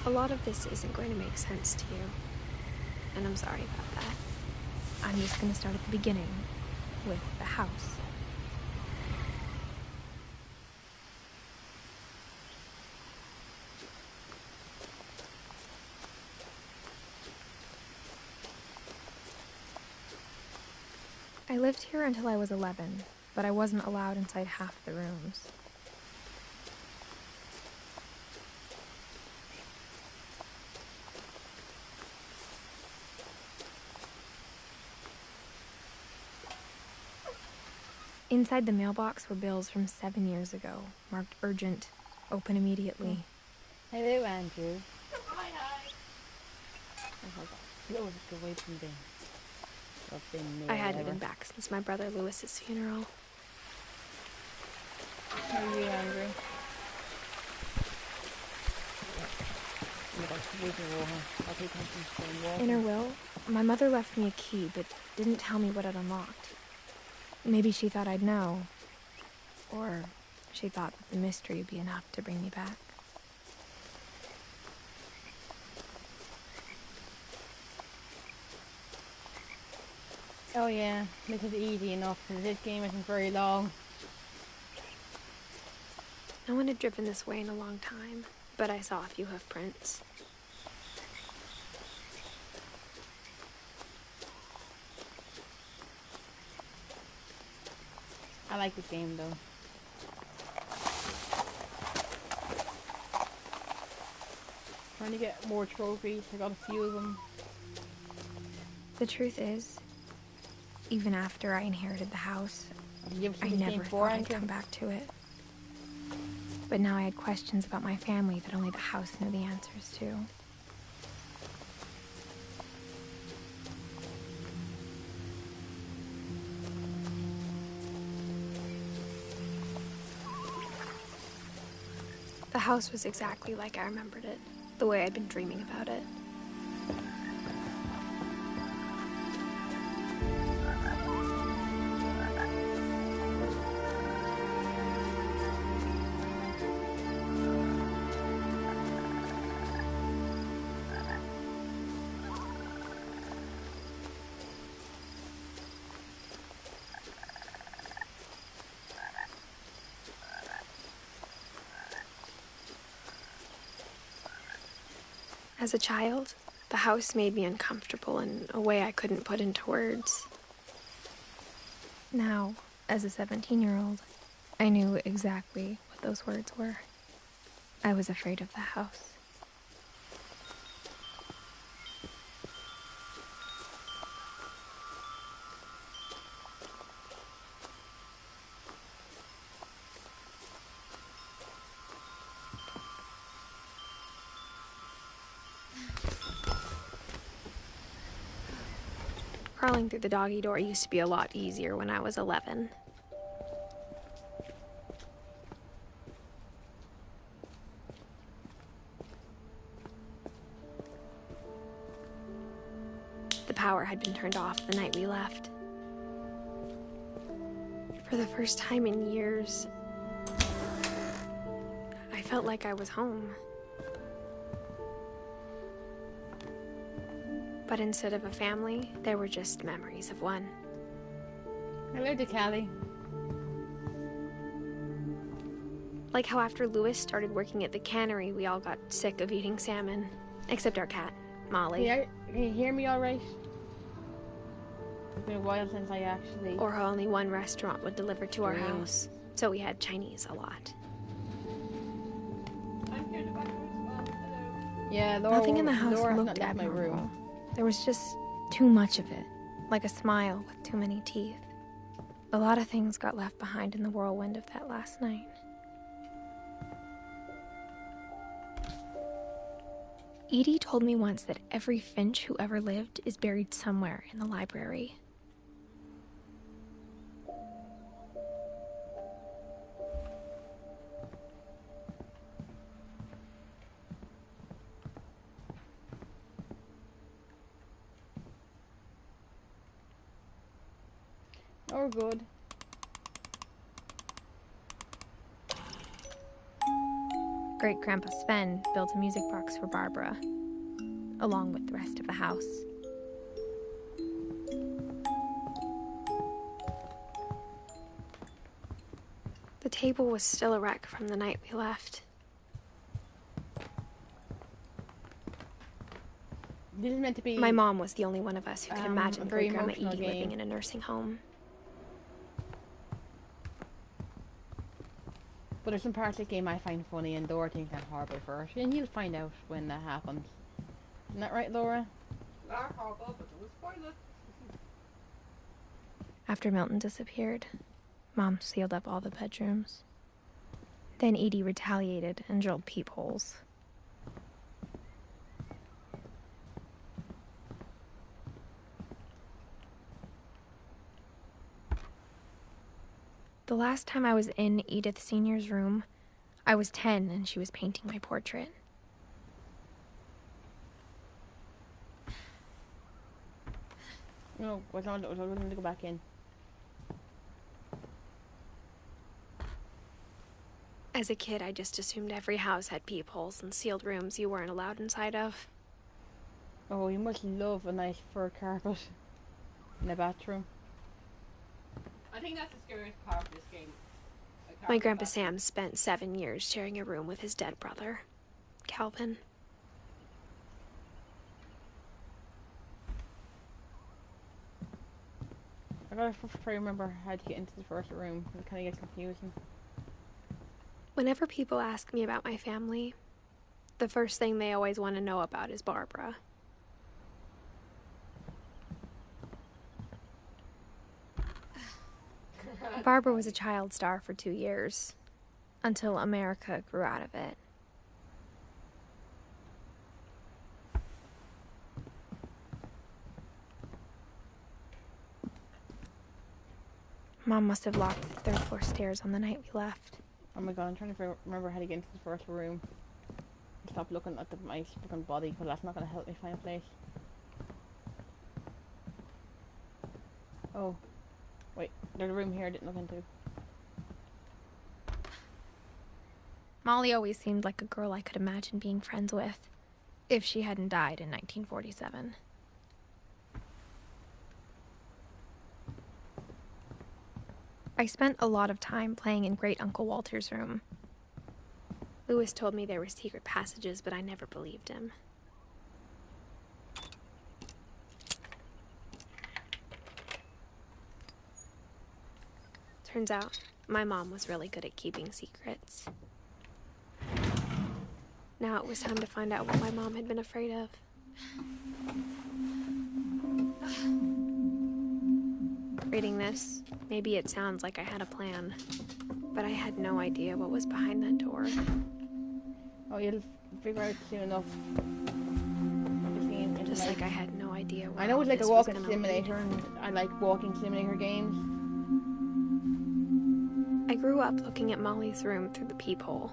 A lot of this isn't going to make sense to you, and I'm sorry about that. I'm just going to start at the beginning, with the house. I lived here until I was 11, but I wasn't allowed inside half the rooms. Inside the mailbox were bills from 7 years ago, marked urgent, open immediately. Hello, Andrew. Hi, hi. Oh my God. Oh, just go away from there. I hadn't been back since my brother Lewis's funeral. How are you, Andrew? In her will, my mother left me a key, but didn't tell me what it unlocked. Maybe she thought I'd know. Or she thought that the mystery would be enough to bring me back. Oh yeah, this is easy enough because this game isn't very long. No one had driven this way in a long time, but I saw a few hoof prints. I like this game though. Trying to get more trophies, I got a few of them. The truth is, even after I inherited the house, I never thought I'd come back to it. But now I had questions about my family that only the house knew the answers to. The house was exactly like I remembered it, the way I'd been dreaming about it. As a child, the house made me uncomfortable in a way I couldn't put into words. Now, as a 17-year-old, I knew exactly what those words were. I was afraid of the house. Crawling through the doggy door used to be a lot easier when I was 11. The power had been turned off the night we left. For the first time in years, I felt like I was home. But instead of a family, there were just memories of one. Hello to Callie. Like how after Lewis started working at the cannery, we all got sick of eating salmon. Except our cat, Molly. Can you hear me alright? It's been a while since I actually... Or how only one restaurant would deliver to our house. So we had Chinese a lot. Yeah, Laura, nothing in the house Laura looked abnormal. There was just too much of it, like a smile with too many teeth. A lot of things got left behind in the whirlwind of that last night. Edie told me once that every Finch who ever lived is buried somewhere in the library. Oh, good. Great-Grandpa Sven built a music box for Barbara, along with the rest of the house. The table was still a wreck from the night we left. This is meant to be... My mom was the only one of us who could imagine Great-Grandma Edie game. living in a nursing home. But there's some parts of the game I find funny and Laura thinks I'm horrible for it. And you'll find out when that happens. Isn't that right, Laura? After Milton disappeared, Mom sealed up all the bedrooms. Then Edie retaliated and drilled peepholes. The last time I was in Edith Sr.'s room, I was 10 and she was painting my portrait. No, I was going to go back in. As a kid, I just assumed every house had peepholes and sealed rooms you weren't allowed inside of. Oh, you must love a nice fur carpet in a bathroom. I think that's the scariest part of this game. My Grandpa Sam spent 7 years sharing a room with his dead brother, Calvin. I gotta try to remember how to get into the first room. It kind of gets confusing. Whenever people ask me about my family, the first thing they always want to know about is Barbara. Barbara was a child star for 2 years, until America grew out of it. Mom must have locked the third floor stairs on the night we left. Oh my god, I'm trying to remember how to get into the first room. Stop looking at my fucking body, because that's not going to help me find a place. Oh. Wait, there's a room here I didn't look into. Molly always seemed like a girl I could imagine being friends with, if she hadn't died in 1947. I spent a lot of time playing in Great Uncle Walter's room. Lewis told me there were secret passages, but I never believed him. Turns out, my mom was really good at keeping secrets. Now it was time to find out what my mom had been afraid of. Reading this, maybe it sounds like I had a plan, but I had no idea what was behind that door. Oh, you'll figure out soon enough. Just like I had no idea what I know it's like a walking simulator, and I like walking simulator games. I grew up looking at Molly's room through the peephole.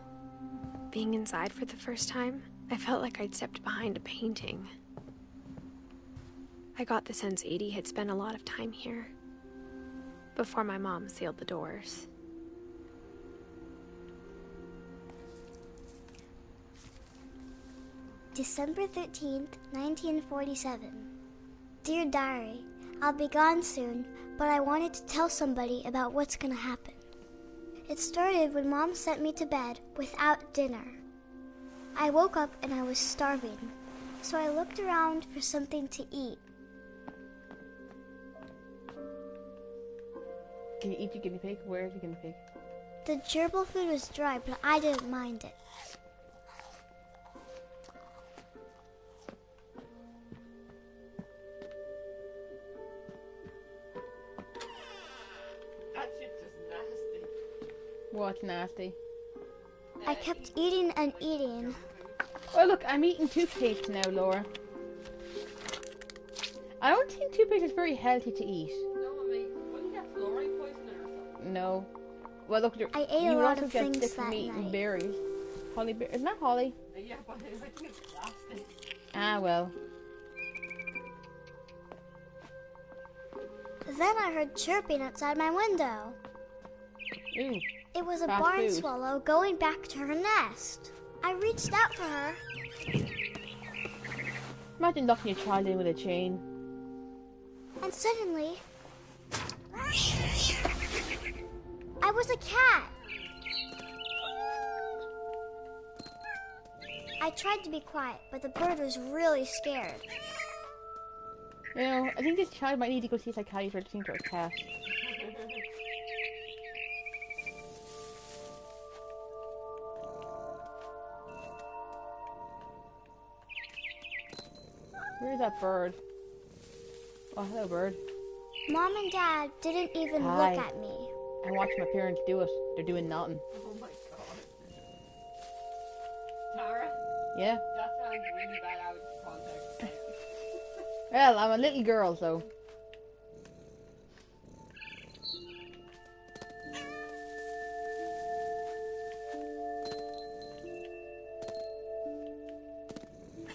Being inside for the first time, I felt like I'd stepped behind a painting. I got the sense Edie had spent a lot of time here, before my mom sealed the doors. December 13th, 1947. Dear Diary, I'll be gone soon, but I wanted to tell somebody about what's gonna happen. It started when Mom sent me to bed without dinner. I woke up and I was starving, so I looked around for something to eat. Can you eat your guinea pig? Where is the guinea pig? The gerbil food was dry, but I didn't mind it. That shit's just nasty. What's nasty? I kept eating and eating. Oh look, I'm eating toothpaste now, Laura. I don't think toothpaste is very healthy to eat. No, I mean, wouldn't you get fluoride poisoning or something? No. Well, look, I ate a lot also of get things sick from that eating night. berries. Holly berry. Isn't that holly? Yeah, but I think it's plastic. Ah, well. Then I heard chirping outside my window. Ooh. It was a Fast barn food. swallow going back to her nest. I reached out for her. Imagine locking your child in with a chain. And suddenly, I was a cat. I tried to be quiet, but the bird was really scared. You know, I think this child might need to go see a psychiatrist or think to a cat. Where's that bird? Oh, hello, bird. Mom and Dad didn't even Hi. look at me. I watched my parents do it. They're doing nothing. Oh my god. Tara, Yeah? that sounds really bad out of context. Well, I'm a little girl, so.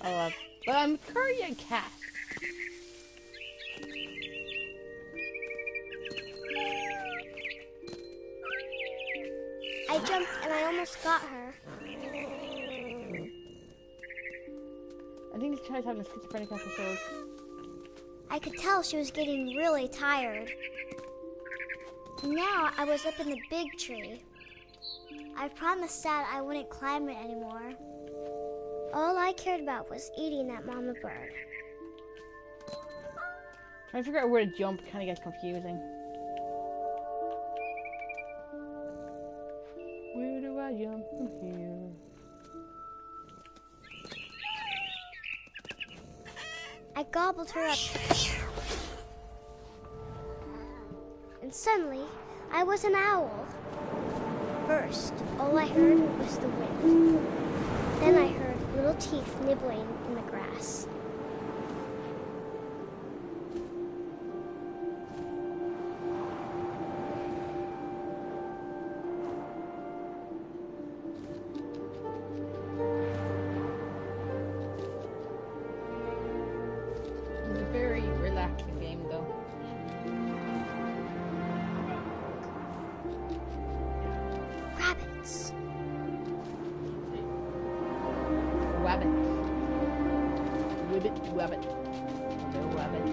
Oh, but I'm currently a cat. I jumped and I almost got her. I think this child's having a schizophrenic episode. I could tell she was getting really tired. Now I was up in the big tree. I promised Dad I wouldn't climb it anymore. All I cared about was eating that mama bird. Trying to figure out where to jump kind of gets confusing. Where do I jump from here? I gobbled her up. And suddenly, I was an owl. First, all I heard was the wind. Then I heard little teeth nibbling in the grass. It's a very relaxing game, though. Rabbits. Wabbit. Ribbit, wabbit. No wabbit.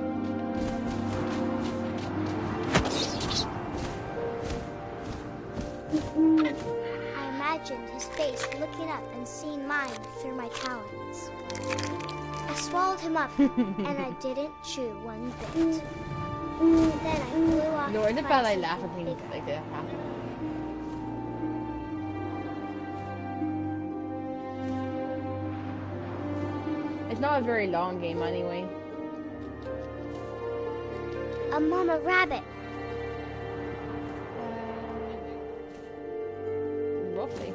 I imagined his face looking up and seeing mine through my talons. I swallowed him up, and I didn't chew one bit. Then I flew off. No, in the to bad I find laugh at something things bigger. like that happen. It's not a very long game anyway. A mama rabbit. Roughly.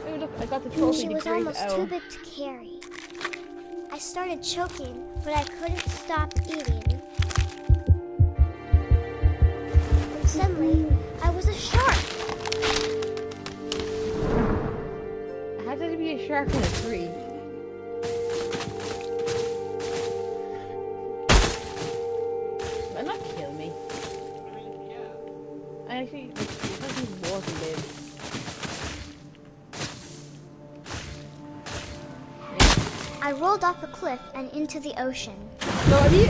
Oh look, I got the trophy. She the was great almost owl. too big to carry. I started choking, but I couldn't stop eating. And suddenly, I was a shark. How did it be a shark in a tree? Will not kill me. I mean, yeah. I actually, like, these water live. I rolled off a cliff and into the ocean. Laura, have you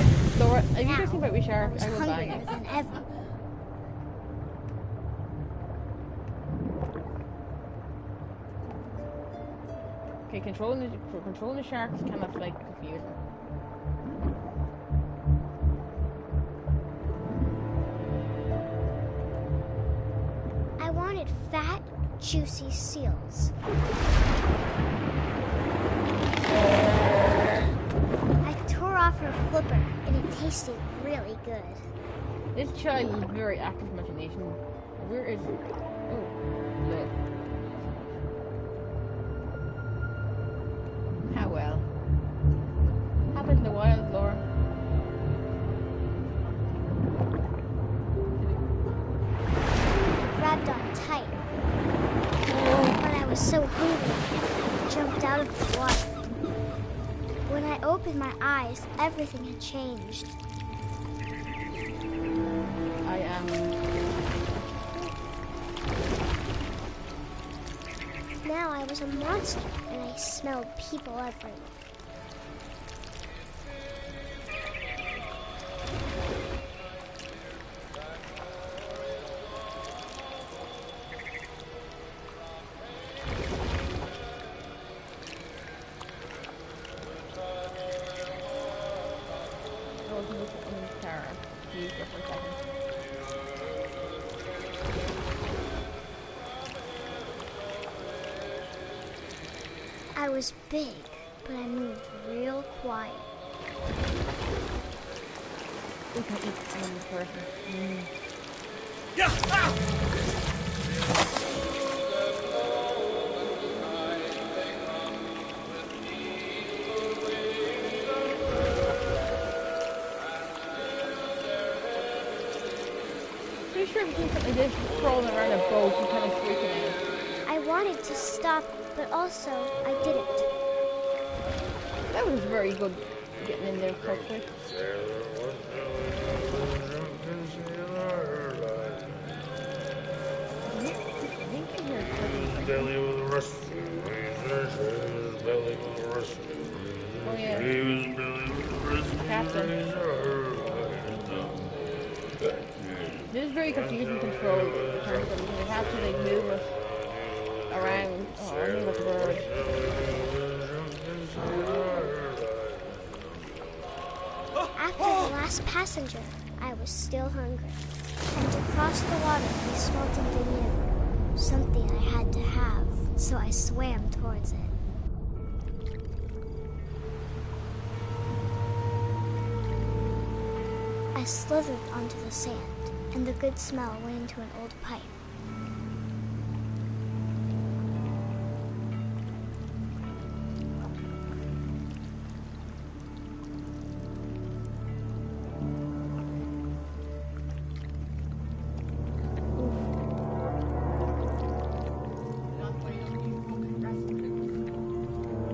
Now, ever seen about we I shark? was I will bang hungrier it. than ever. Okay, controlling the sharks is kind of like confusing. I wanted fat, juicy seals. I tore off her flipper, and it tasted really good. This child is very active imagination. Where is it? Oh, look. How well. Happens in the wild, Laura. Grabbed on tight. But I was so hungry, I jumped out of the water. When I opened my eyes, everything had changed. I am. now I was a monster, and I smelled people everywhere. I was big, but I moved real quiet. We can eat the person. Pretty sure if you see something like this crawling around a boat, you're kind of freaking out. I wanted to stop, but also I didn't. That was very good getting in there so quick. Belly with the rest of it. Belly with the rest of it. Oh yeah. He was belly with the rest of it. Captain. This is very confusing control in terms of you have to like move it around. Oh, I mean like a bird. After the last passenger, I was still hungry. And to cross the water, I smelled something new. Something I had to have, so I swam towards it. I slithered onto the sand, and the good smell went into an old pipe.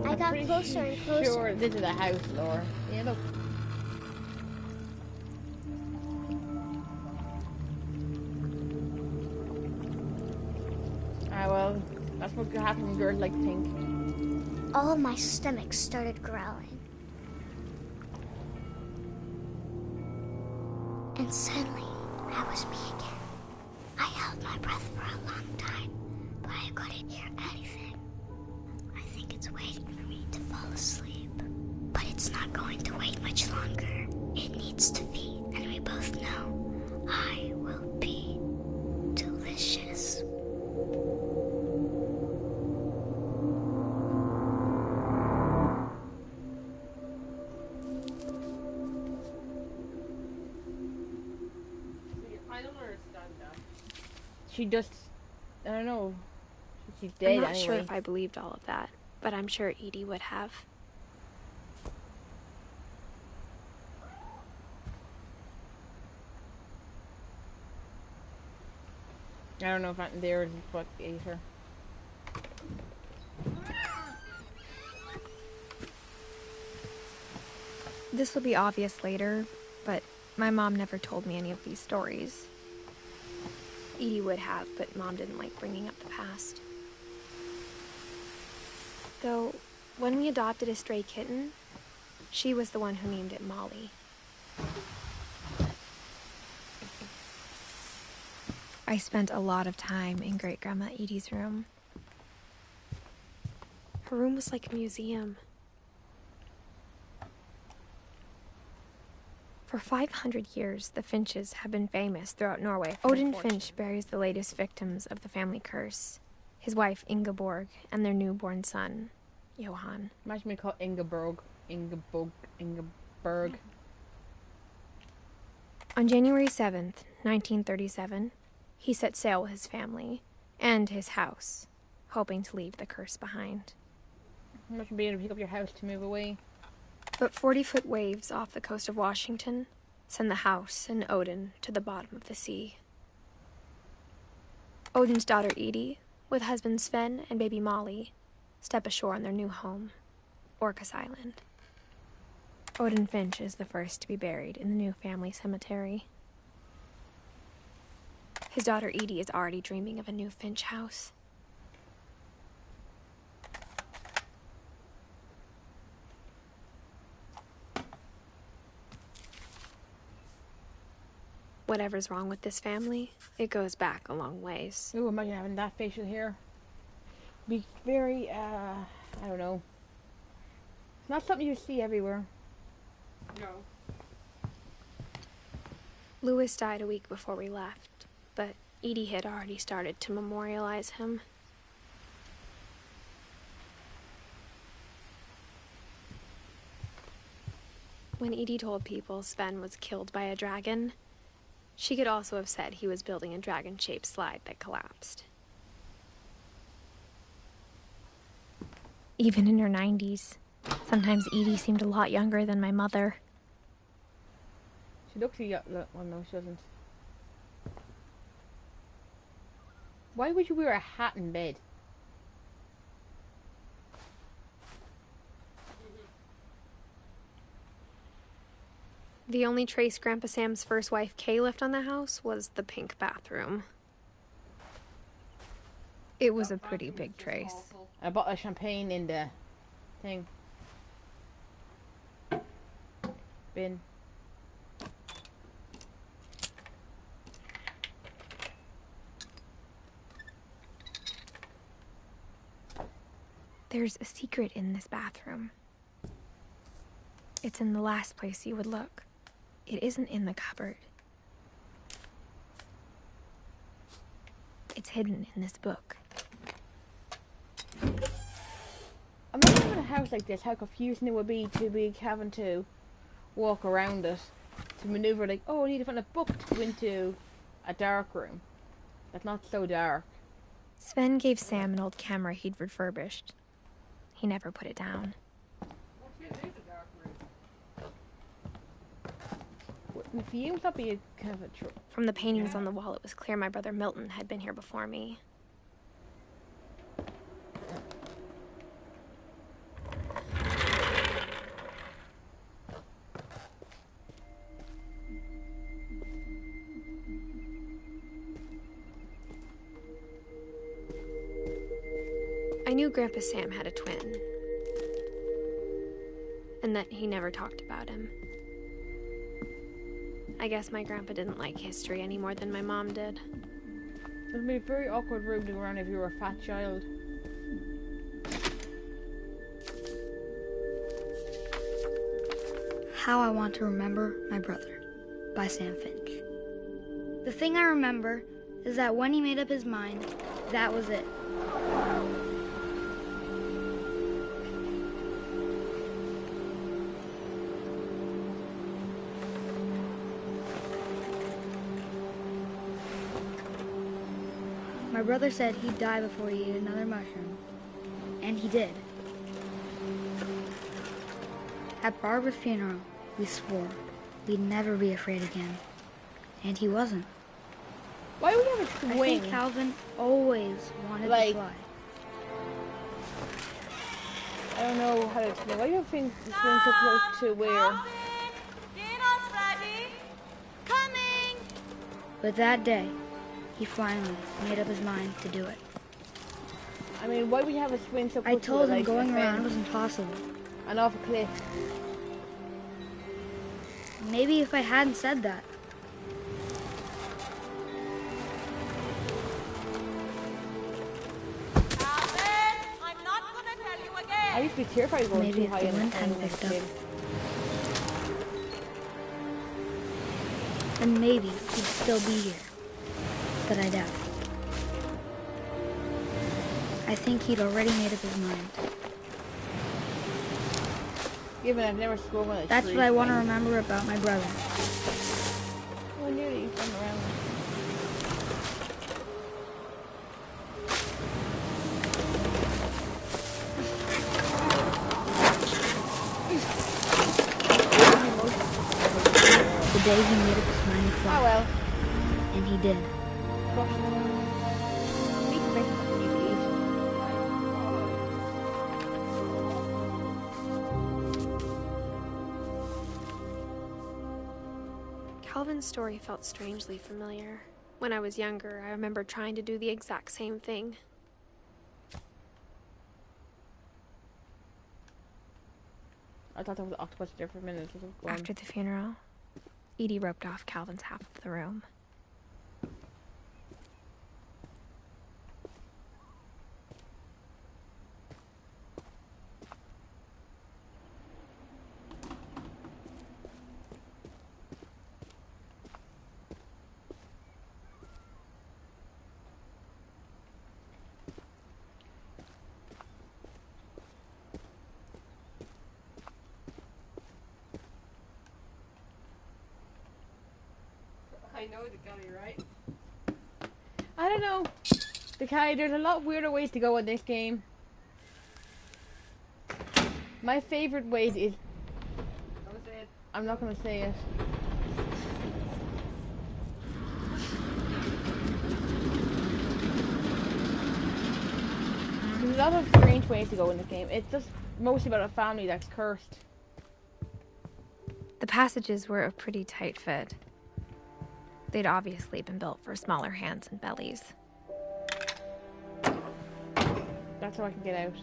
I got closer and closer. Sure, this is the house, Laura. Yeah, look. Ah, well, that's what could happen when girls like to think. All of my stomach started growling. And suddenly, I was me again. I held my breath for a long time, but I couldn't hear anything. I think it's waiting for me to fall asleep. But it's not going to wait much longer. It needs to feed, and we both know I will be delicious. She just, I don't know, she's dead I'm not anyway. sure if I believed all of that, but I'm sure Edie would have. I don't know if Aunt there is what ate her. This will be obvious later, but my mom never told me any of these stories. Edie would have, but Mom didn't like bringing up the past. Though, when we adopted a stray kitten, she was the one who named it Molly. I spent a lot of time in Great-Grandma Edie's room. Her room was like a museum. For 500 years, the Finches have been famous throughout Norway. Odin Finch buries the latest victims of the family curse, his wife Ingeborg and their newborn son, Johan. Imagine me call Ingeborg. On January 7th, 1937, he set sail with his family and his house, hoping to leave the curse behind. Imagine being able to pick up your house to move away. But 40-foot waves off the coast of Washington send the house and Odin to the bottom of the sea. Odin's daughter Edie, with husband Sven and baby Molly, step ashore on their new home, Orcas Island. Odin Finch is the first to be buried in the new family cemetery. His daughter Edie is already dreaming of a new Finch house. Whatever's wrong with this family, it goes back a long ways. Ooh, imagine having that facial hair. Be very, I don't know. It's not something you see everywhere. No. Louis died a week before we left, but Edie had already started to memorialize him. When Edie told people Sven was killed by a dragon, she could also have said he was building a dragon-shaped slide that collapsed. Even in her 90s, sometimes Edie seemed a lot younger than my mother. She looks young. Well, no, she doesn't. Why would you wear a hat in bed? The only trace Grandpa Sam's first wife Kay left on the house was the pink bathroom. It was a pretty big trace. I bought a champagne in the thing. Bin. There's a secret in this bathroom. It's in the last place you would look. It isn't in the cupboard. It's hidden in this book. Imagine in a house like this, how confusing it would be to be having to walk around it, to maneuver like, oh, I need to find a book to go into a dark room. That's not so dark. Sven gave Sam an old camera he'd refurbished. He never put it down. For you, would that be a kind of a From the paintings on the wall, it was clear my brother Milton had been here before me. I knew Grandpa Sam had a twin, and that he never talked about him. I guess my grandpa didn't like history any more than my mom did. It would be a very awkward room to go around if you were a fat child. How I Want to Remember My Brother by Sam Finch. The thing I remember is that when he made up his mind, that was it. My brother said he'd die before he ate another mushroom. And he did. At Barbara's funeral, we swore we'd never be afraid again. And he wasn't. Why would you have a I swing? think Calvin always wanted to fly. I don't know how to explain. Why do you think the swing so close to where? But that day, he finally made up his mind to do it. I mean, why would you have a swing so close I told to him like, going a around fence was impossible. and off a cliff? Maybe if I hadn't said that. I'm not gonna tell you again. I used to be terrified of going Maybe too if high the in wind the hadn't as a picked up. kid. And maybe he'd still be here. But I doubt it. I think he'd already made up his mind. Given I've never swum on a That's tree what I want to swing. remember about my brother. Oh, nearly you swim around. The day he made up his mind to fly. Oh well. And he did. Gosh. Need to make something you can eat. Calvin's story felt strangely familiar. When I was younger, I remember trying to do the exact same thing. I thought there was an octopus there for a minute. After the funeral, Edie roped off Calvin's half of the room. I know the gully, right? I don't know. There's a lot weirder ways to go in this game. My favorite way is... Don't say it. I'm not going to say it. There's a lot of strange ways to go in this game. It's just mostly about a family that's cursed. The passages were a pretty tight fit. They'd obviously been built for smaller hands and bellies. That's how I can get out.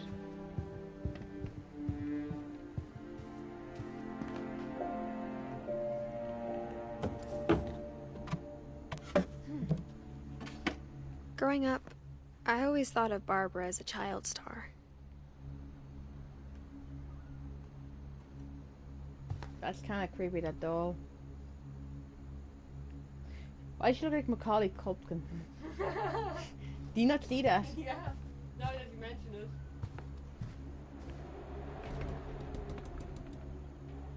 Growing up, I always thought of Barbara as a child star. That's kind of creepy, that doll. Why should I look like Macaulay Culkin? Do you not see that? Yeah, now that you mention it.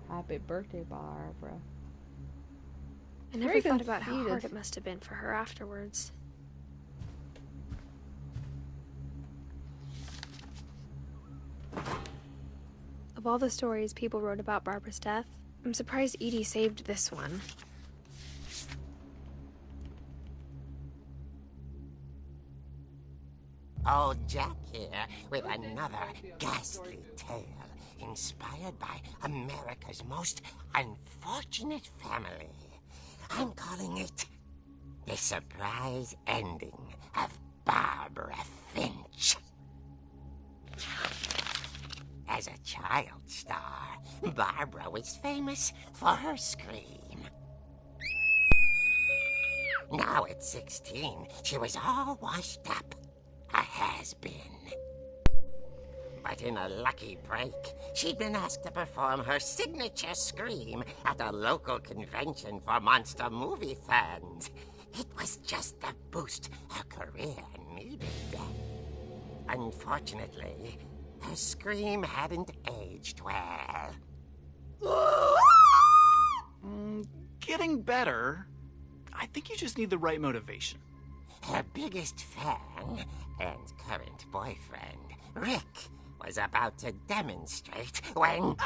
Happy birthday, Barbara. I never Very thought about how conceited. hard it must have been for her afterwards. Of all the stories people wrote about Barbara's death, I'm surprised Edie saved this one. Old Jack here with another ghastly tale inspired by America's most unfortunate family. I'm calling it The Surprise Ending of Barbara Finch. As a child star, Barbara was famous for her scream. Now at 16, she was all washed up. A has-been. But in a lucky break, she'd been asked to perform her signature scream at a local convention for monster movie fans. It was just the boost her career needed. Unfortunately, her scream hadn't aged well. Getting better. I think you just need the right motivation. Her biggest fan and current boyfriend, Rick, was about to demonstrate when...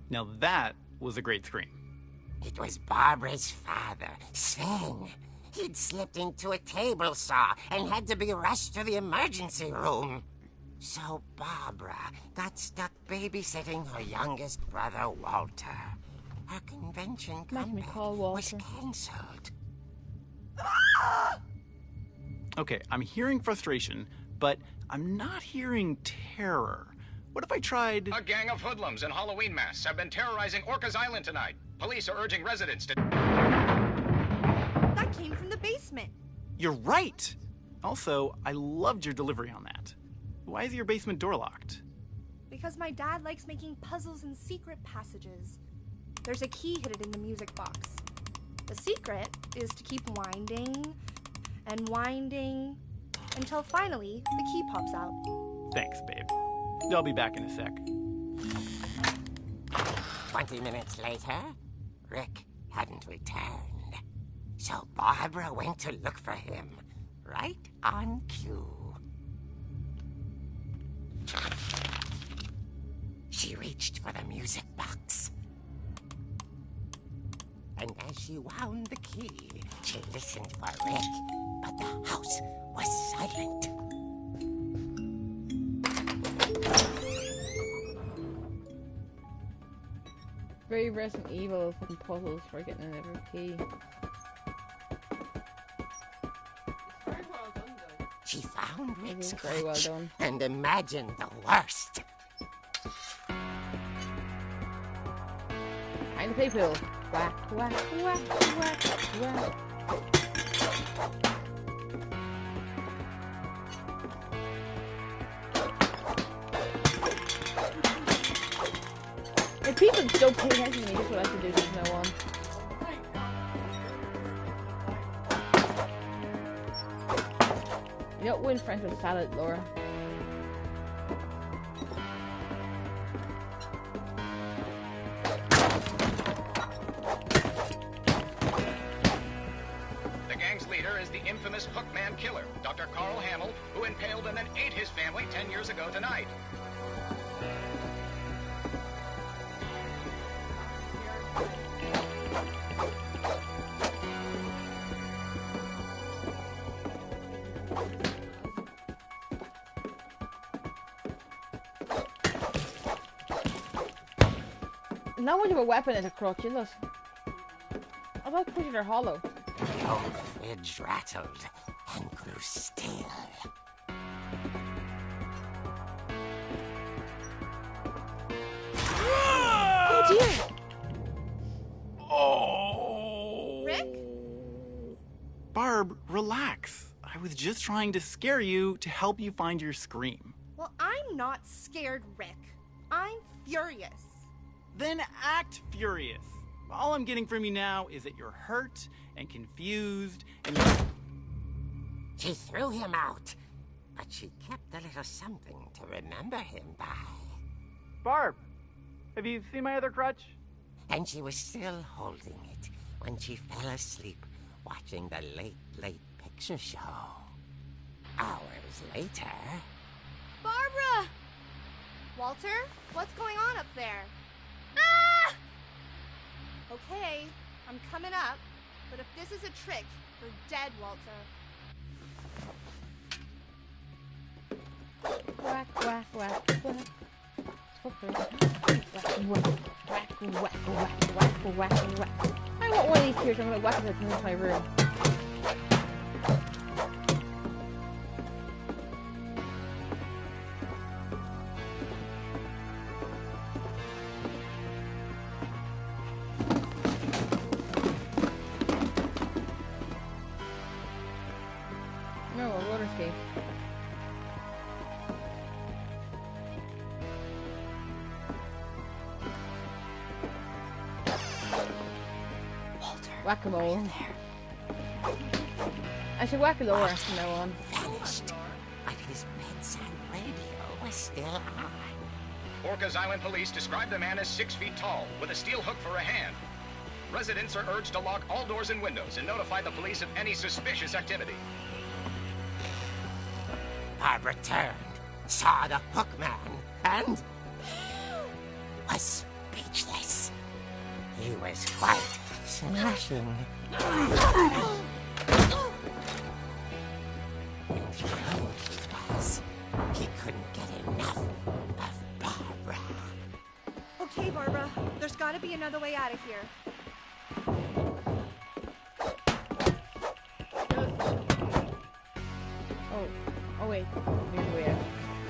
Now that was a great scream. It was Barbara's father, Sven. He'd slipped into a table saw and had to be rushed to the emergency room. So Barbara got stuck babysitting her youngest brother, Walter. Her convention comeback was cancelled. Okay, I'm hearing frustration, but I'm not hearing terror. What if I tried... A gang of hoodlums in Halloween masks have been terrorizing Orcas Island tonight. Police are urging residents to... That came from the basement. You're right! Also, I loved your delivery on that. Why is your basement door locked? Because my dad likes making puzzles and secret passages. There's a key hidden in the music box. The secret is to keep winding and winding until finally the key pops out. Thanks, babe. I'll be back in a sec. 20 minutes later, Rick hadn't returned. So Barbara went to look for him, right on cue. She reached for the music box. And as she wound the key, she listened for Rick, but the house was silent. Very Resident Evil fucking puzzles for getting another key. Very well done, though. She found Rick's Very well crutch done. and imagined the worst. in the play pool. Whack, whack, whack, whack, whack. If people don't pay attention to me, that's what I should do from now on. You don't win friends with salad, Laura. The gang's leader is the infamous Hookman killer, Dr. Carl Hamill, who impaled and then ate his family 10 years ago tonight. Not much of a weapon as a crutch, is it? I thought crutches are hollow. The old fridge rattled and grew still. Oh dear! Oh! Rick? Barb, relax. I was just trying to scare you to help you find your scream. Well, I'm not scared, Rick. I'm furious. Then act furious. All I'm getting from you now is that you're hurt and confused and you're... She threw him out, but she kept a little something to remember him by. Barb, have you seen my other crutch? And she was still holding it when she fell asleep watching the late picture show. Hours later... Barbara! Walter, what's going on up there? Ah! Okay, I'm coming up, but if this is a trick, you're dead, Walter. Whack, whack, whack, whack. Whack, whack, whack, whack, whack. I want one of these tears. I'm gonna whack it into my room. No, a roller skate. Whack-a-mole. I should whack a Laura from now on. Vanished, but his bedside radio was still on. Orcas Island police describe the man as 6 feet tall, with a steel hook for a hand. Residents are urged to lock all doors and windows and notify the police of any suspicious activity. Barbara turned, saw the Hookman, and was speechless. He was quite smashing. And close he was. He couldn't get enough of Barbara. Okay, Barbara, there's gotta be another way out of here. Oh wait, there's a way out.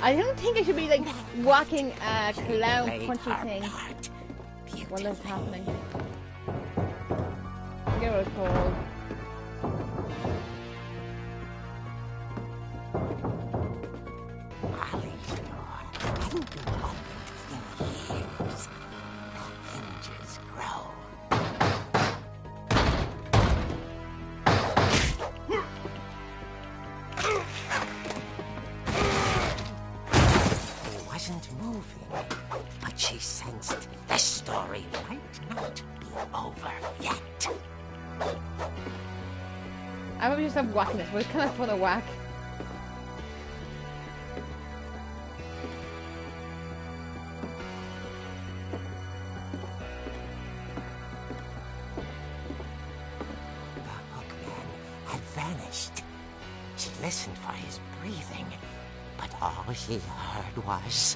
I don't think I should be like whacking a clown punchy thing while that's happening. I forget what it's called. Molly's door hadn't been opened in years. The hinges groaned. He wasn't moving, but she sensed the story might not be over yet. I probably just stop whacking this, but it's kind of fun to whack. The Hookman had vanished. She listened for his breathing, but all she heard was...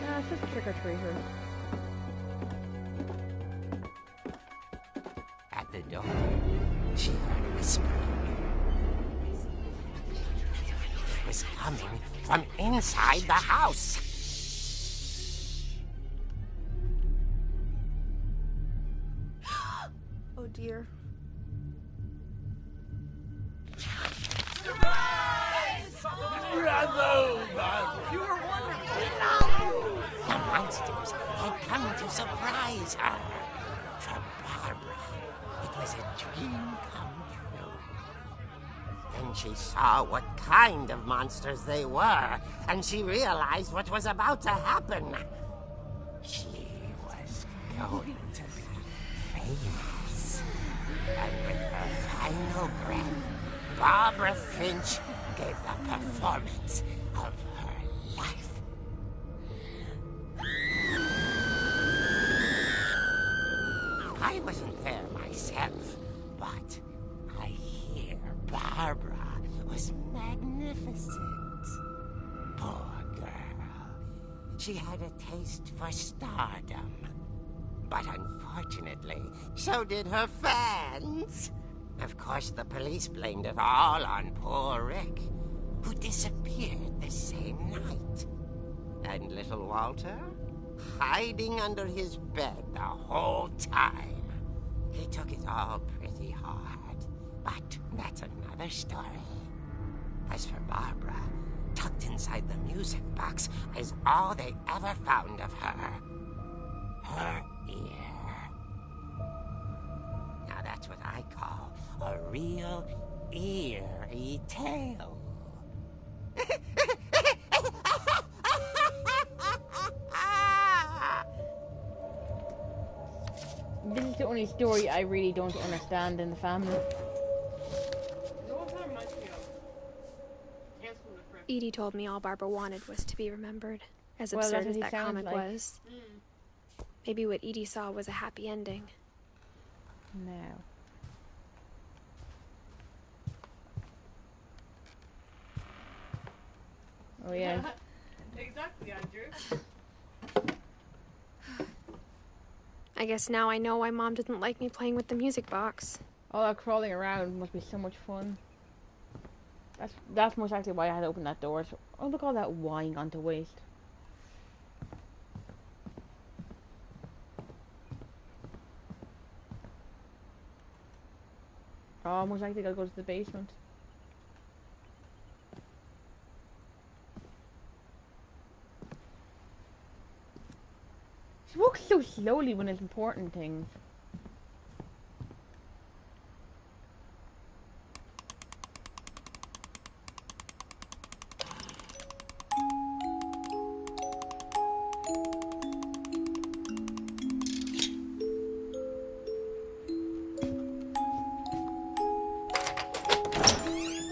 Nah, it's just a trick-or-treater. At the door, she heard whispering. It was coming from inside the house. dear. Bravo, Barbara! You were wonderful. The monsters had come to surprise her. For Barbara, it was a dream come true. Then she saw what kind of monsters they were, and she realized what was about to happen. She was going to be famous. And with her final breath, Barbara Finch gave the performance of her life. I wasn't there myself, but I hear Barbara was magnificent. Poor girl. She had a taste for stardom. But unfortunately, so did her fans. Of course, the police blamed it all on poor Rick, who disappeared the same night. And little Walter, hiding under his bed the whole time. He took it all pretty hard, but that's another story. As for Barbara, tucked inside the music box is all they ever found of her. Her ear. Now that's what I call a real eerie tale. This is the only story I really don't understand in the family. Edie told me all Barbara wanted was to be remembered, as absurd as that comic was. Maybe what Edie saw was a happy ending. No. Oh yeah. Exactly, Andrew. I guess now I know why Mom didn't like me playing with the music box. All that crawling around must be so much fun. That's most likely why I had to open that door. So, oh, look, all that wine gone to waste. Oh, most likely gotta go to the basement. She walks so slowly when it's important things.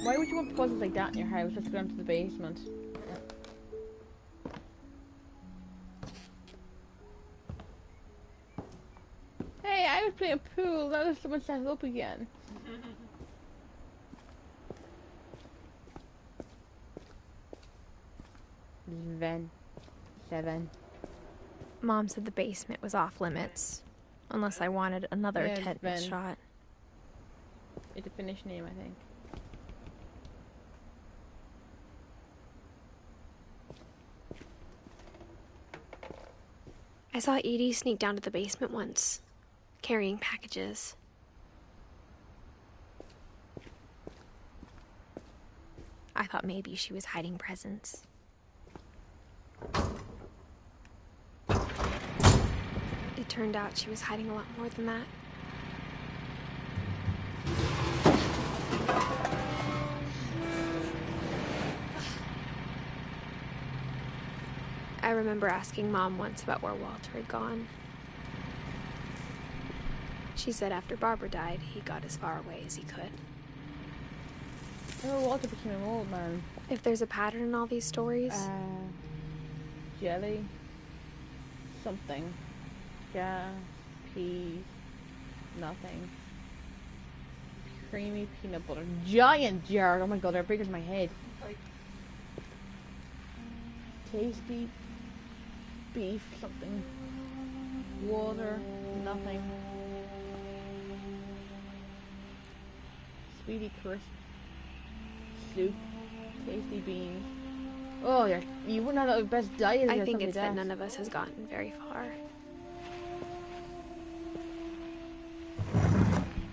Why would you want puzzles like that in your house? Let's go down to the basement. Hey, I was playing pool. Now there's someone set it up again. Ven. 7. Mom said the basement was off limits, unless I wanted another tetanus shot. It's a Finnish name, I think. I saw Edie sneak down to the basement once, carrying packages. I thought maybe she was hiding presents. It turned out she was hiding a lot more than that. I remember asking Mom once about where Walter had gone. She said after Barbara died, he got as far away as he could. Oh, Walter became an old man. If there's a pattern in all these stories... jelly. Something. Gas. Peas. Nothing. Creamy peanut butter. Giant jar! Oh my god, they're bigger than my head. Tasty. Beef. Something. Water. Nothing. Sweetie crisp. Soup. Tasty beans. Oh, you wouldn't have the best diet. I think it's that none of us has gotten very far.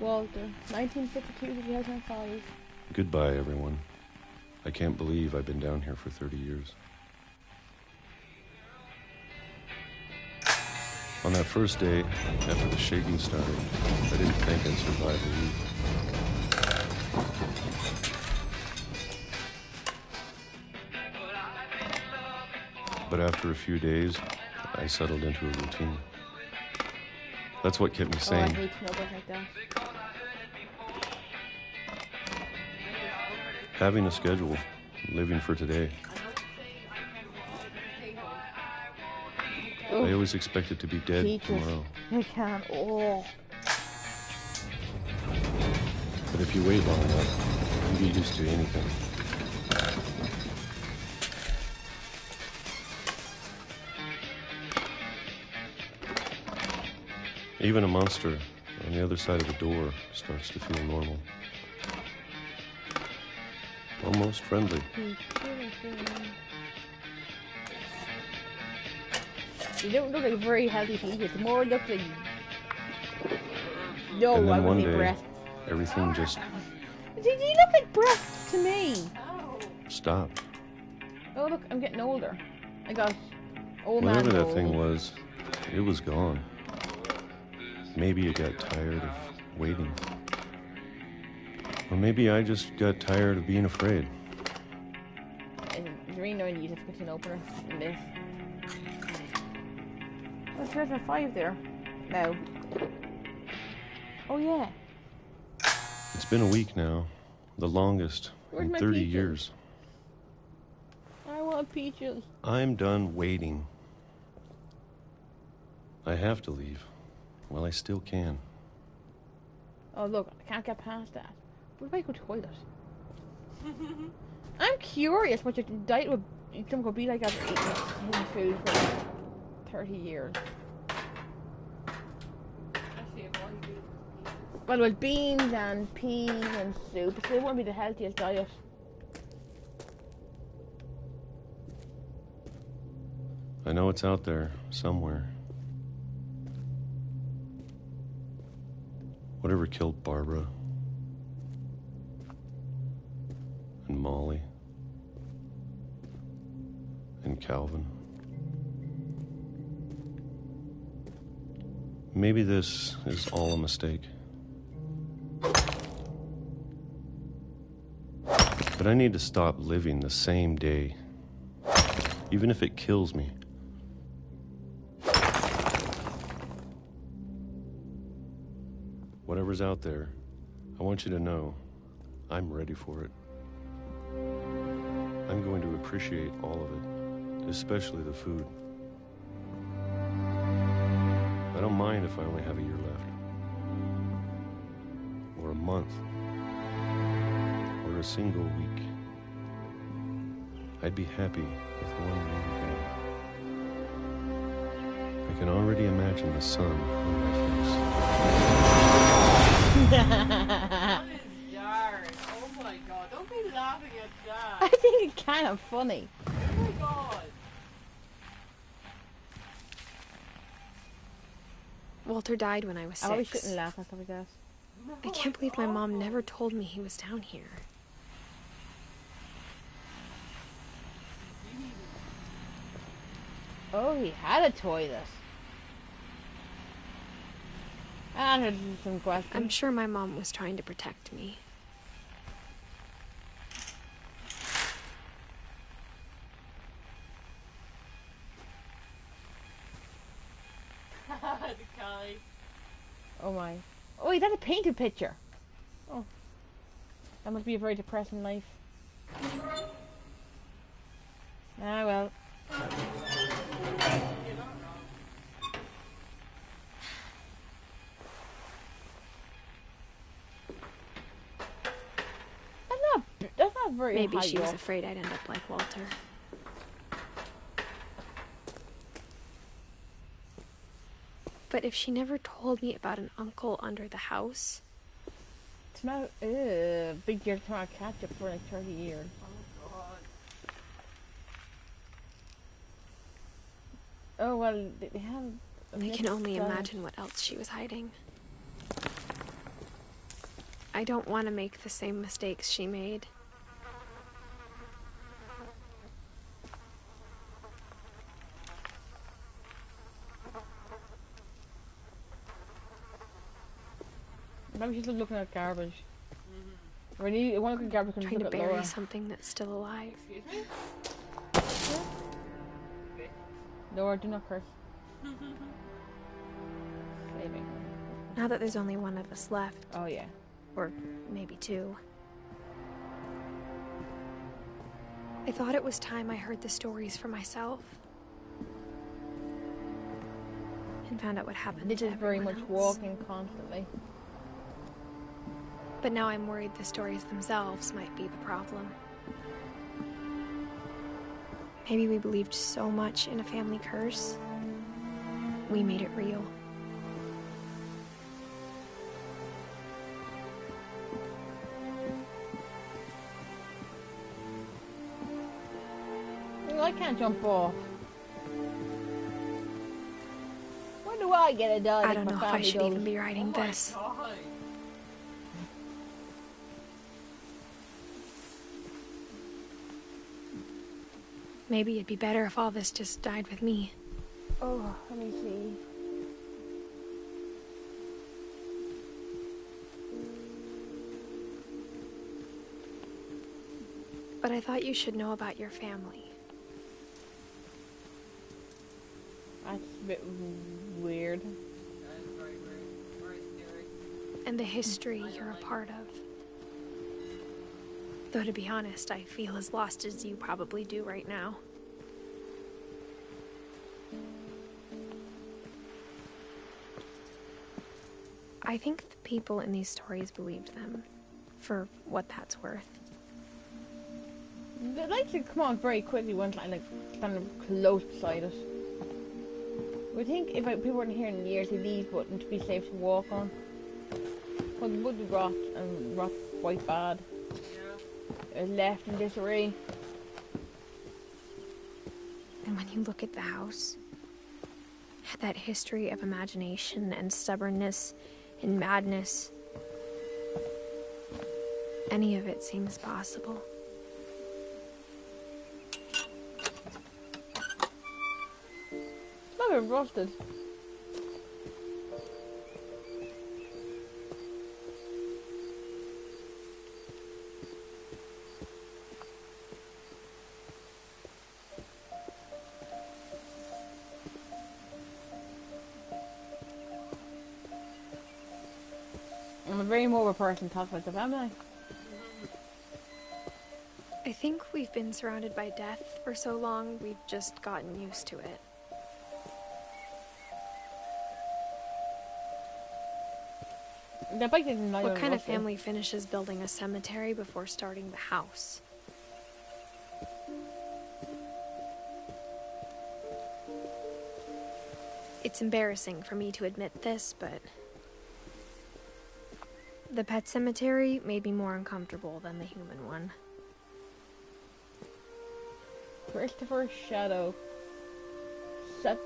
Walter, 1952 to 2005. Goodbye, everyone. I can't believe I've been down here for 30 years. On that first day, after the shaking started, I didn't think I'd survive a week. But after a few days, I settled into a routine. That's what kept me Oh, I sane. hate snowballs like that. Having a schedule, living for today. I always expected to be dead Peaches. tomorrow. I can't. Oh. But if you wait long enough, you get used to anything. Even a monster on the other side of the door starts to feel normal. Almost friendly. You don't look like very healthy Peaches. The more look like... No, And I then would one say day, breast. everything just You look like breasts to me. stopped. Oh, look, I'm getting older. I got old man Whatever that old. thing was, it was gone. Maybe it got tired of waiting. Or maybe I just got tired of being afraid. And it's really annoying you just get an opener in this. Oh, there's a 5 there. No. Oh, yeah. It's been a week now, the longest Where's in my 30 peaches? years. I want Peaches. I'm done waiting. I have to leave. Well, I still can. Oh, look, I can't get past that. What if I go to the toilet? I'm curious what your diet would be like after eating healthy food for 30 years. Well, with beans and peas and soup, so it won't be the healthiest diet. I know it's out there somewhere. Whatever killed Barbara and Molly and Calvin. Maybe this is all a mistake. But I need to stop living the same day, even if it kills me. Whatever's out there, I want you to know I'm ready for it. I'm going to appreciate all of it, especially the food. I don't mind if I only have a year left, or a month, or a single week. I'd be happy with one new day. I can already imagine the sun on my face. That is dark. Oh my god, don't be laughing at that. I think it's kind of funny. Oh my god. Walter died when I was 6. I always shouldn't laugh at stuff like that. I can't believe my mom never told me he was down here. Oh, he had a toilet. Answer some questions. I'm sure my mom was trying to protect me. The guy. Oh my. Oh, is that a painted picture? Oh. That must be a very depressing life. Ah, well. That's not very Maybe high she was up. afraid I'd end up like Walter. But if she never told me about an uncle under the house... Smell, big deer tomato ketchup for like 30 years. Oh god. Oh, well, they have... I can only imagine what else she was hiding. I don't want to make the same mistakes she made. Maybe she's just looking at garbage. Or I want to look at garbage and Trying to look at bury Laura. something that's still alive. Excuse me? Laura, do not curse. Slaving. Now that there's only one of us left. Oh yeah. Or maybe two. I thought it was time I heard the stories for myself. And found out what happened This to is very much everyone else. walking constantly. But now I'm worried the stories themselves might be the problem. Maybe we believed so much in a family curse, we made it real. I can't jump off. When do I get a dog? I don't know if I should even be writing this. God. Maybe it'd be better if all this just died with me. Oh, let me see. But I thought you should know about your family. That's a bit weird. That is very weird. Very scary. And the history you're a part of. Though to be honest, I feel as lost as you probably do right now. I think the people in these stories believed them, for what that's worth. They like to come on very quickly once I like stand close beside it. I think if people weren't here in years, they'd leave button to be safe to walk on. Well, the wood would rot and rot quite bad. Yeah. It was left in disarray. And when you look at the house, that history of imagination and stubbornness and madness, any of it seems possible. It's not even rusted. I'm a very morbid person to talk about the family. I think we've been surrounded by death for so long, we've just gotten used to it. The bike didn't like What it kind of rusted. family finishes building a cemetery before starting the house? It's embarrassing for me to admit this, but the pet cemetery made me more uncomfortable than the human one. Christopher Shadow. Such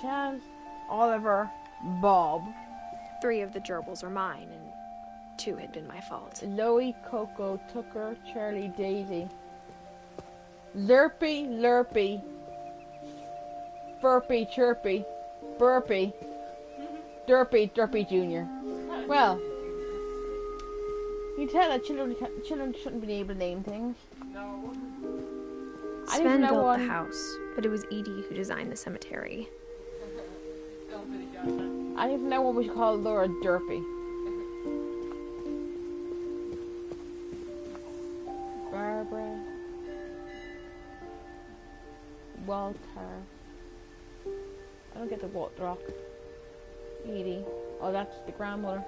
as Oliver Bob. 3 of the gerbils are mine, and 2 had been my fault. Loey, Coco, Tucker, Charlie, Daisy. Lurpy, Lurpy. Burpy, Chirpy. Burpy. Derpy, Derpy Jr. Well, you tell that children shouldn't be able to name things. No. I didn't Sven know built one. the house, but it was Edie who designed the cemetery. Don't finish that. I didn't even know what we should call Laura Derpy. Barbara. Walter. I don't get the what rock. Edie. Oh, that's the grandmother.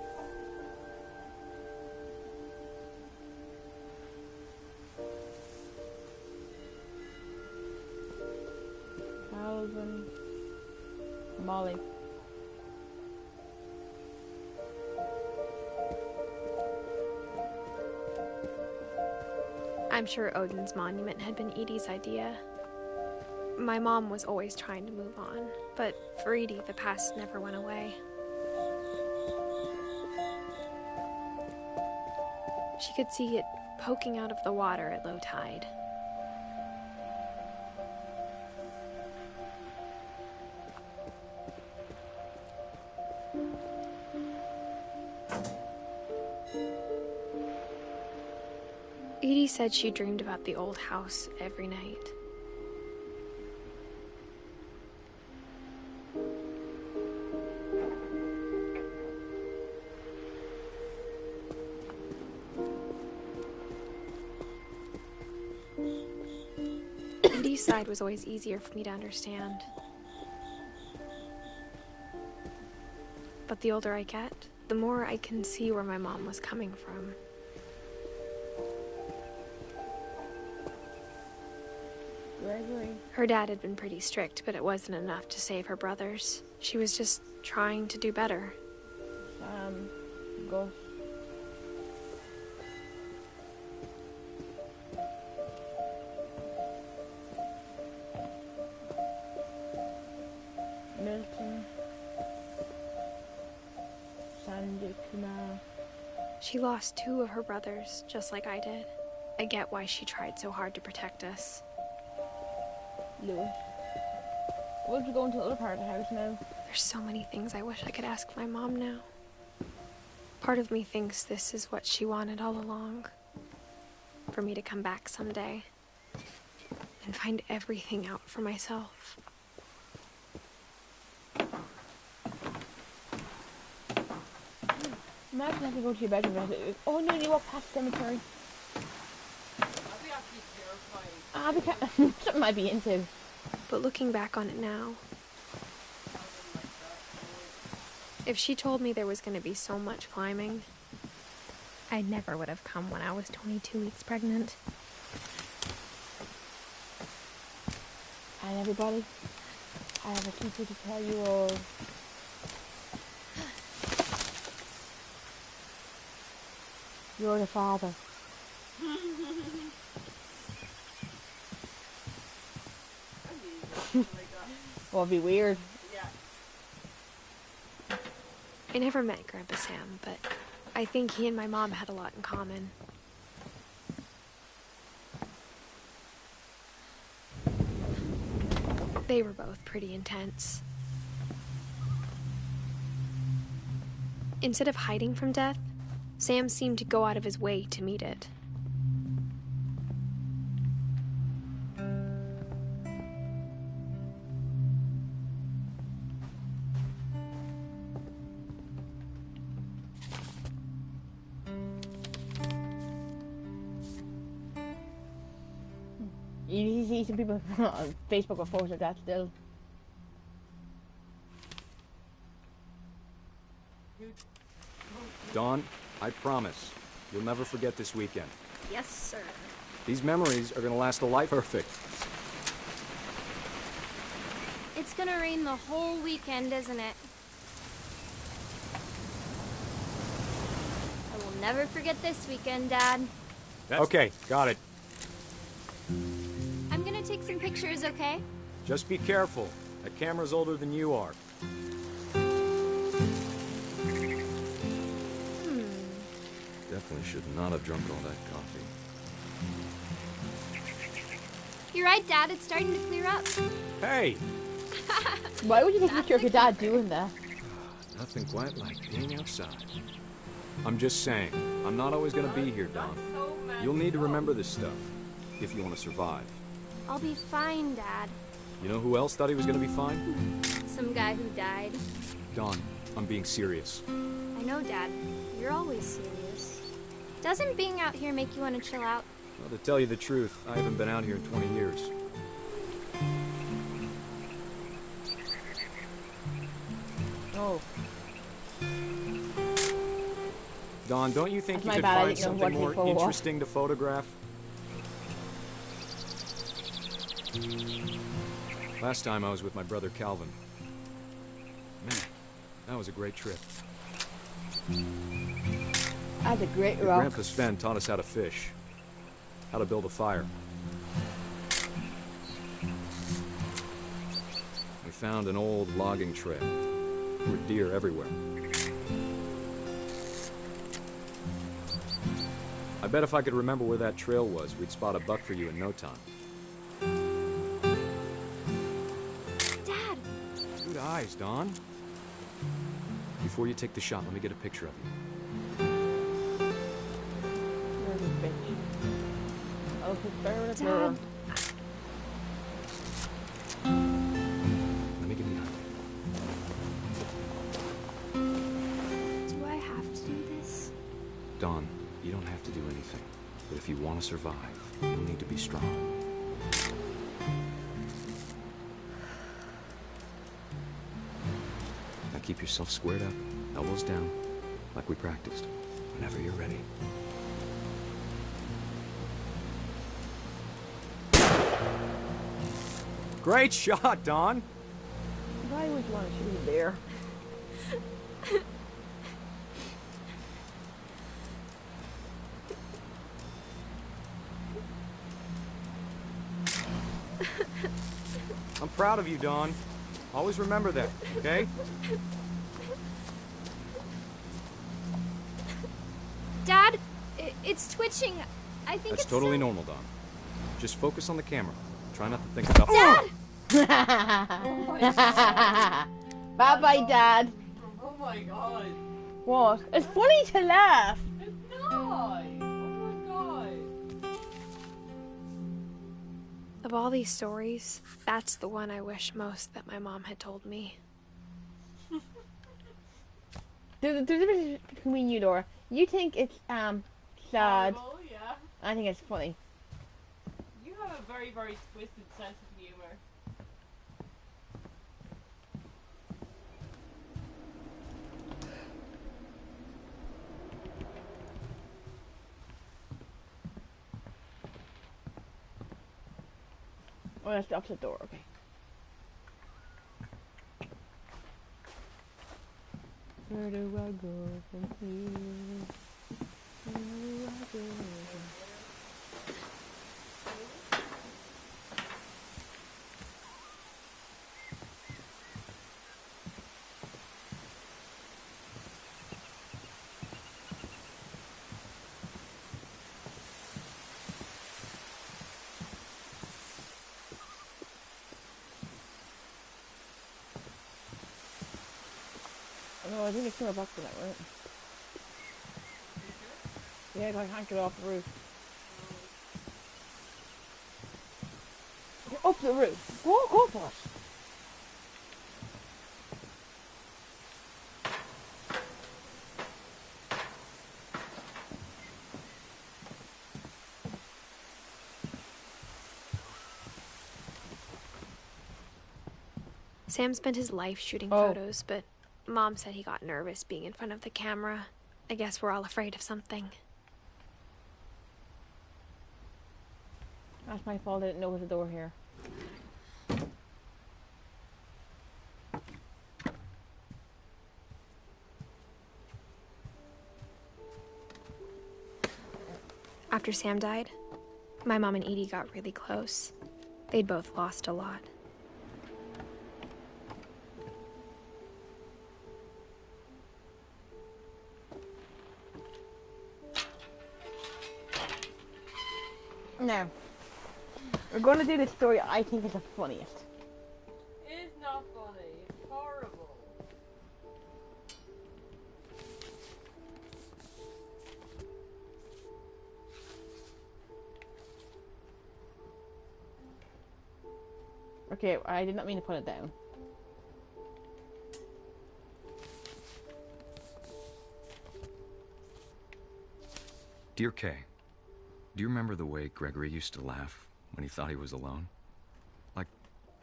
Calvin. Molly. I'm sure Odin's monument had been Edie's idea. My mom was always trying to move on, but for Edie, the past never went away. She could see it poking out of the water at low tide. Edie said she dreamed about the old house every night. Edie's side was always easier for me to understand. But the older I get, the more I can see where my mom was coming from. Gregory. Her dad had been pretty strict, but it wasn't enough to save her brothers. She was just trying to do better. Gus. Milton. Sandy Kumar. She lost 2 of her brothers, just like I did. I get why she tried so hard to protect us. Lewis. We'll be going to the other part of the house now. There's so many things I wish I could ask my mom now. Part of me thinks this is what she wanted all along. For me to come back someday and find everything out for myself. Imagine having to go to your bedroom and oh no, you walk past the cemetery. I'd be actually terrified. Something I'd be into. But looking back on it now, if she told me there was going to be so much climbing, I never would have come when I was 22 weeks pregnant. And everybody, I have a teacher to tell you all. You're the father. Well, it'd be weird. I never met Grandpa Sam, but I think he and my mom had a lot in common. They were both pretty intense. Instead of hiding from death, Sam seemed to go out of his way to meet it. You see some people on Facebook with photos of that still. Dawn, I promise, you'll never forget this weekend. Yes, sir. These memories are gonna last a life. Perfect. It's gonna rain the whole weekend, isn't it? I will never forget this weekend, Dad. Okay, got it. I'm gonna take some pictures, okay? Just be careful. That camera's older than you are. Definitely should not have drunk all that coffee. You're right, Dad. It's starting to clear up. Hey! Why would you take a picture of your dad doing that? Nothing quite like being outside. I'm just saying, I'm not always gonna be here, Dawn. You'll need to remember this stuff, if you want to survive. I'll be fine, Dad. You know who else thought he was gonna be fine? Some guy who died. Dawn, I'm being serious. I know, Dad. You're always serious. Doesn't being out here make you want to chill out? Well, to tell you the truth, I haven't been out here in 20 years. Oh. Dawn, don't you think That's you could my bad. I find didn't know something what more he for. interesting to photograph? Last time I was with my brother Calvin. Man, that was a great trip. That's a great Your rock. Grandpa Sven taught us how to fish, how to build a fire. We found an old logging trail. There were deer everywhere. I bet if I could remember where that trail was, we'd spot a buck for you in no time. Dad! Good eyes, Dawn. Before you take the shot, let me get a picture of you. Dad. Let me give you a hug. Do I have to do this? Dawn, you don't have to do anything. But if you want to survive, you'll need to be strong. Now keep yourself squared up, elbows down, like we practiced, whenever you're ready. Great shot, Dawn! Why would you want to shoot a bear? I'm proud of you, Dawn. Always remember that, okay? Dad, it's twitching. I think That's it's totally normal, Dawn. Just focus on the camera. Try not to think about— Dad! Bye-bye, Dad. Oh my god. What? It's funny to laugh. It's not. Oh my god. Of all these stories, that's the one I wish most that my mom had told me. There's a difference between you, Laura. You think it's sad. Horrible, yeah. I think it's funny. You have a very, very twisted sense of humor. Oh, that's the opposite door. Okay. Where do I go from here? Where do I go? No, I think it's still a box in that, right? Yeah, I can't get off the roof. Get up the roof. Go for it. Sam spent his life shooting photos, but Mom said he got nervous being in front of the camera. I guess we're all afraid of something. That's my fault. I didn't know there was a door here. After Sam died, my mom and Edie got really close. They'd both lost a lot. Now, we're going to do the story I think is the funniest. It's not funny. It's horrible. Okay, I did not mean to put it down. Dear Kay, do you remember the way Gregory used to laugh when he thought he was alone? Like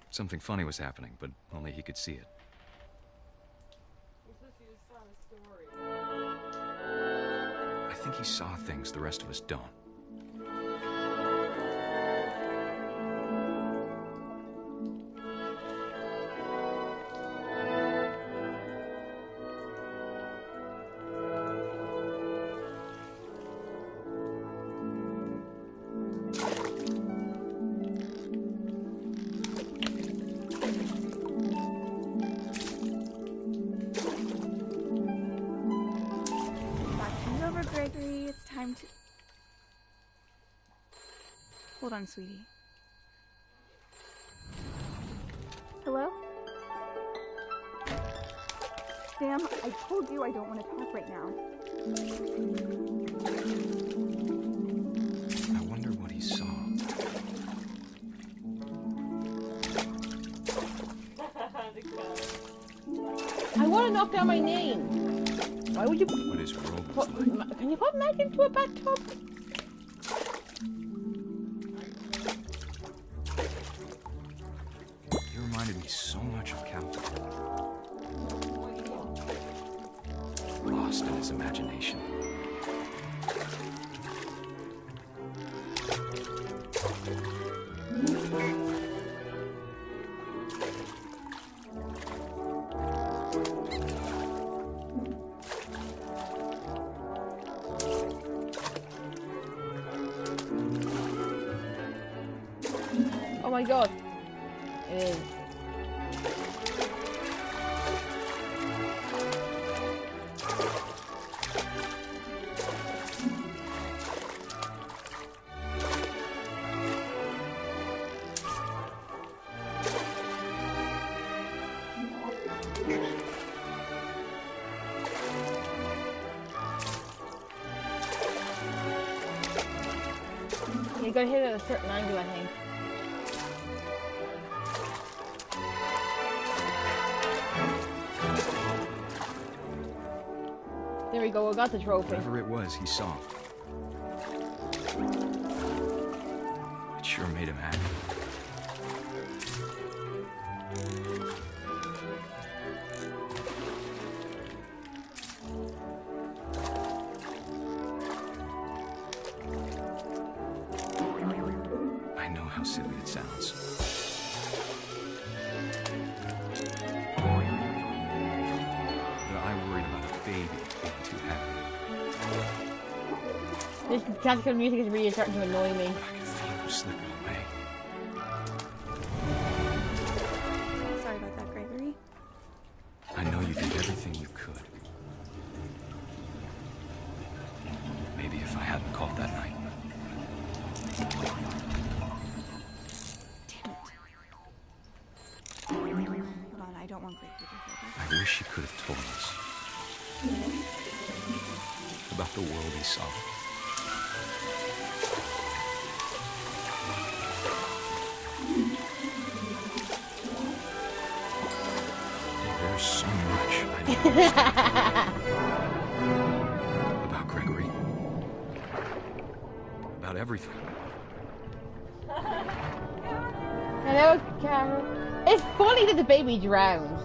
something funny was happening, but only he could see it. I think he saw things the rest of us don't. Gregory, it's time to... Hold on, sweetie. Hello? Sam, I told you I don't want to talk right now. I wonder what he saw. I want to knock down my name. Why would you What his world was like. Can you put Meg into a bathtub? He reminded me so much of Captain. Lost in his imagination. Oh my god. It is. You gotta hit it at a certain angle, I think. There we go, I got the trophy. Whatever it was, he saw. It sure made him happy. I know how silly it sounds. But I worried about a baby being too happy. This classical music is really starting to annoy me. I could feel him slipping away. Sorry about that, Gregory. I know you did everything you could. Maybe if I hadn't called that night. Hold on, I don't want Gregory to hear this. I wish he could have told us about the world he saw. There's so much I don't understand about Gregory. About everything. Hello, Carol. It's funny that the baby drowns.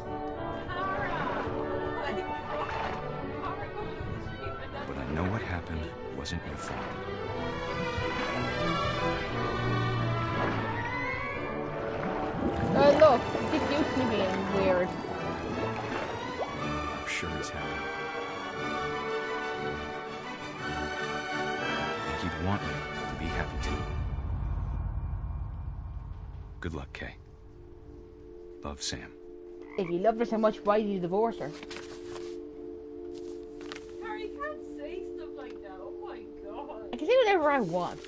But I know what happened wasn't your fault. Oh look, it's used to being weird. I'm sure he's happy. And he'd want you to be happy too. Good luck, Kay. Love, Sam. If he loved her so much, why did he divorce her? Harry, you can't say stuff like that. Oh my god. I can say whatever I want.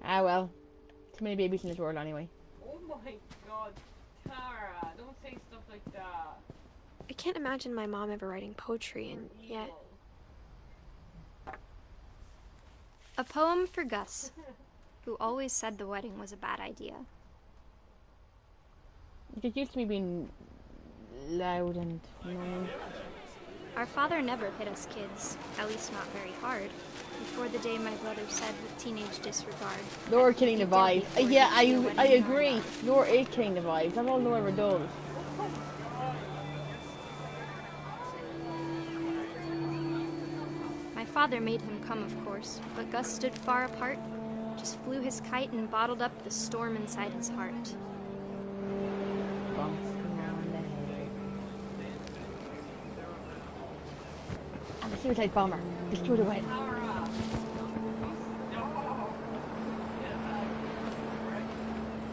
Ah well. Too many babies in this world anyway. Oh my god. Tara, don't say stuff like that. I can't imagine my mom ever writing poetry, and yet... A poem for Gus, who always said the wedding was a bad idea. It used to me being loud and annoying. Our father never hit us kids, at least not very hard, before the day my brother said with teenage disregard. Laura killing the vibes. Yeah, I agree. Laura is killing the vibes. That's all Laura ever does. My father made him come, of course, but Gus stood far apart, just flew his kite and bottled up the storm inside his heart. I'm a suicide bomber. Destroy the wedding.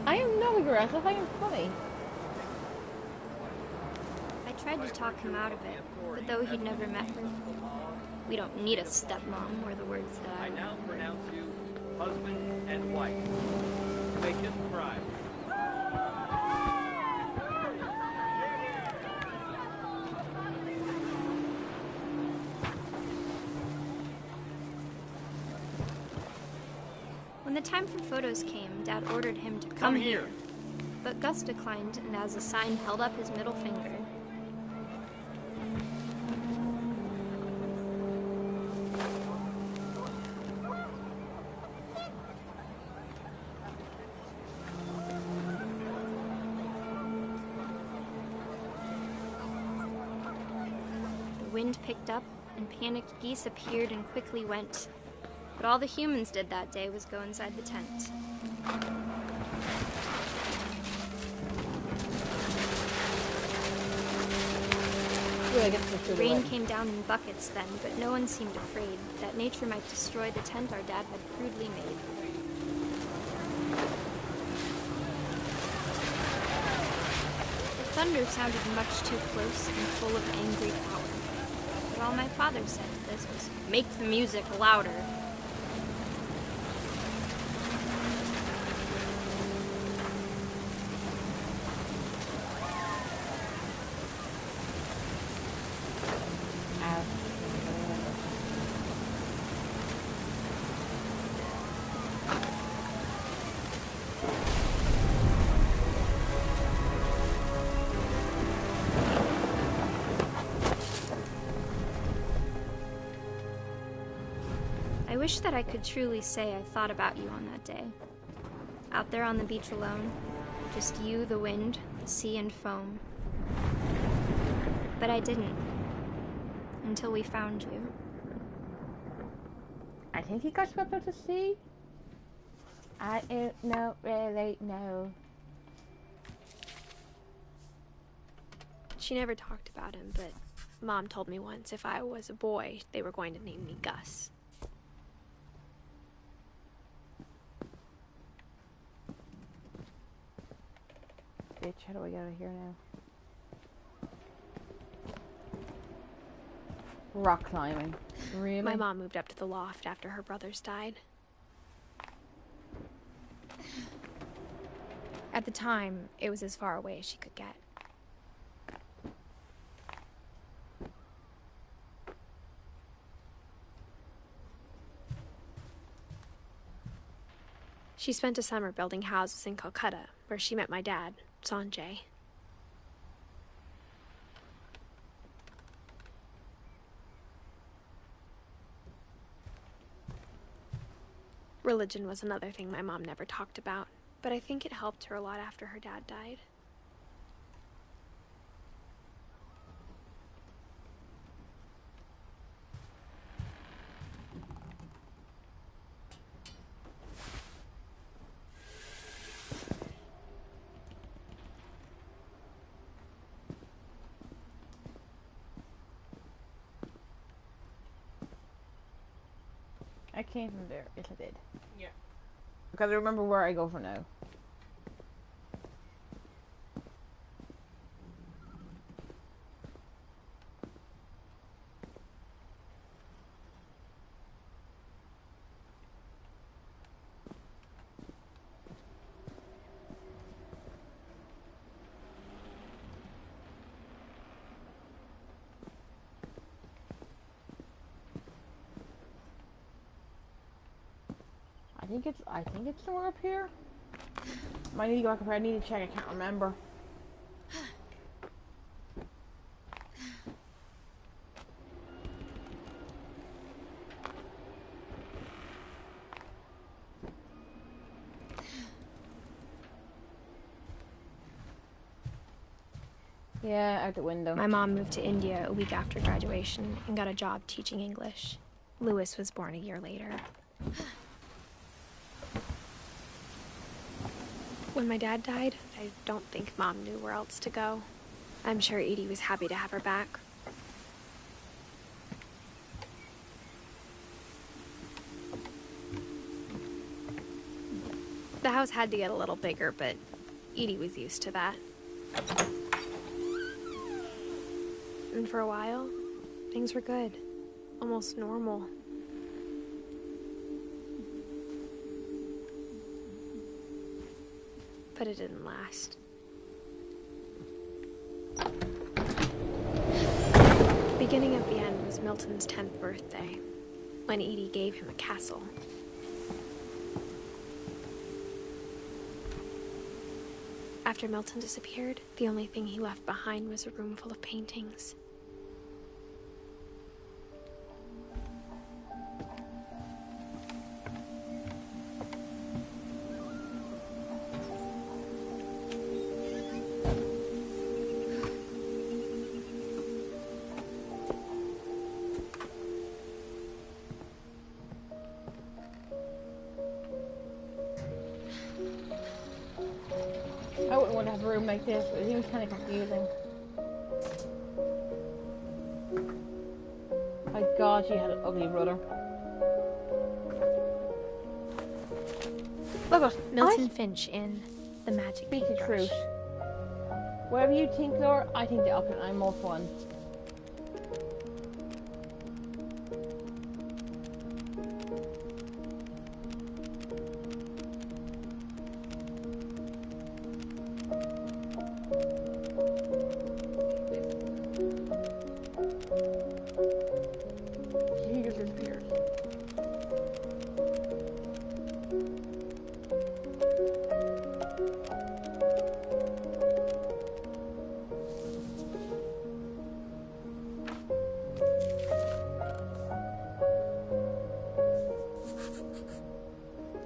I am not aggressive. I am funny. I tried to talk him out of it, but though he'd never met her, We don't need a stepmom, were the words that I now pronounce you husband and wife. They kiss the bride. When the time for photos came, Dad ordered him to come here. But Gus declined, and as a sign held up his middle finger. The wind picked up, and panicked geese appeared and quickly went. But all the humans did that day was go inside the tent. The rain came down in buckets then, but no one seemed afraid that nature might destroy the tent our dad had crudely made. The thunder sounded much too close and full of angry power. But all my father said to this was, "Make the music louder." I wish that I could truly say I thought about you on that day. Out there on the beach alone, just you, the wind, the sea, and foam. But I didn't. Until we found you. I think he got swept out to sea. I don't really know. She never talked about him, but Mom told me once if I was a boy, they were going to name me Gus. Bitch, how do I get out of here now? Rock climbing. Really? My mom moved up to the loft after her brothers died. At the time, it was as far away as she could get. She spent a summer building houses in Calcutta, where she met my dad, Sanjay. Religion was another thing my mom never talked about, but I think it helped her a lot after her dad died. I came from there. Yes, I did. Yeah. Because I remember where I go from now. I think it's somewhere up here. I need to go back up here. I need to check. I can't remember. Yeah, out the window. My mom moved to India a week after graduation and got a job teaching English. Louis was born a year later. When my dad died, I don't think Mom knew where else to go. I'm sure Edie was happy to have her back. The house had to get a little bigger, but Edie was used to that. And for a while, things were good. almost normal. But it didn't last. The beginning of the end was Milton's 10th birthday, when Edie gave him a castle. After Milton disappeared, the only thing he left behind was a room full of paintings. I wouldn't want to have a room like this, but it seems kind of confusing. My God, she had an ugly brother. Look at Milton Finch in The Magic Speak the Paintbrush. truth. Whatever you think, Laura, I think the opposite. I'm more fun. He just disappears.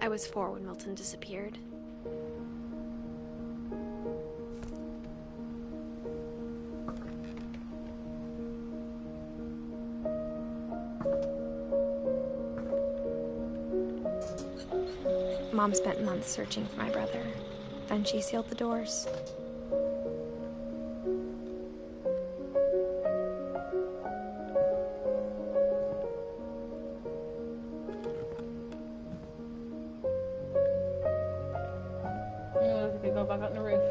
I was 4 when Milton disappeared. Mom spent months searching for my brother. Then she sealed the doors. Look, they go back on the roof.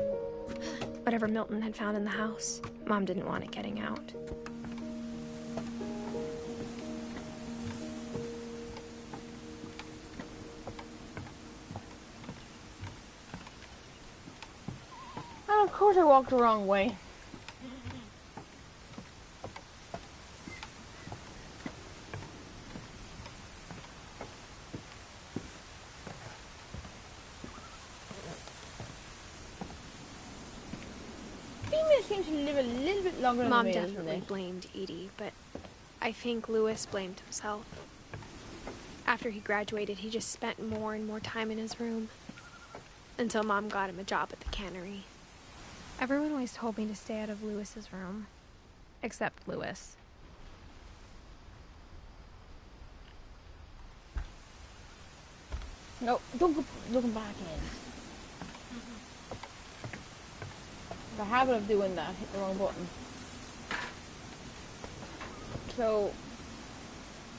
Whatever Milton had found in the house, Mom didn't want it getting out. And of course I walked the wrong way. Females seem to live a little bit longer than Mom males, don't definitely they? blamed Edie, but I think Louis blamed himself. After he graduated, he just spent more and more time in his room. Until Mom got him a job at the cannery. Everyone always told me to stay out of Louis's room. Except Louis. No, don't go looking back in. The habit of doing that, hit the wrong button. So,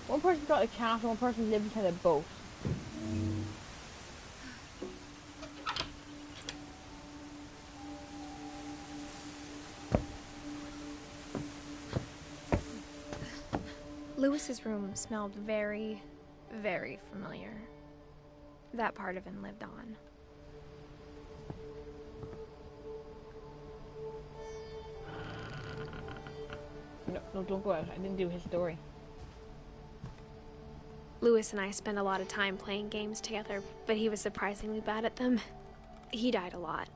one person got a cat and one person lived inside a boat. Louis's room smelled very, very familiar. That part of him lived on. No, don't go out. I didn't do his story. Louis and I spent a lot of time playing games together, but he was surprisingly bad at them. He died a lot.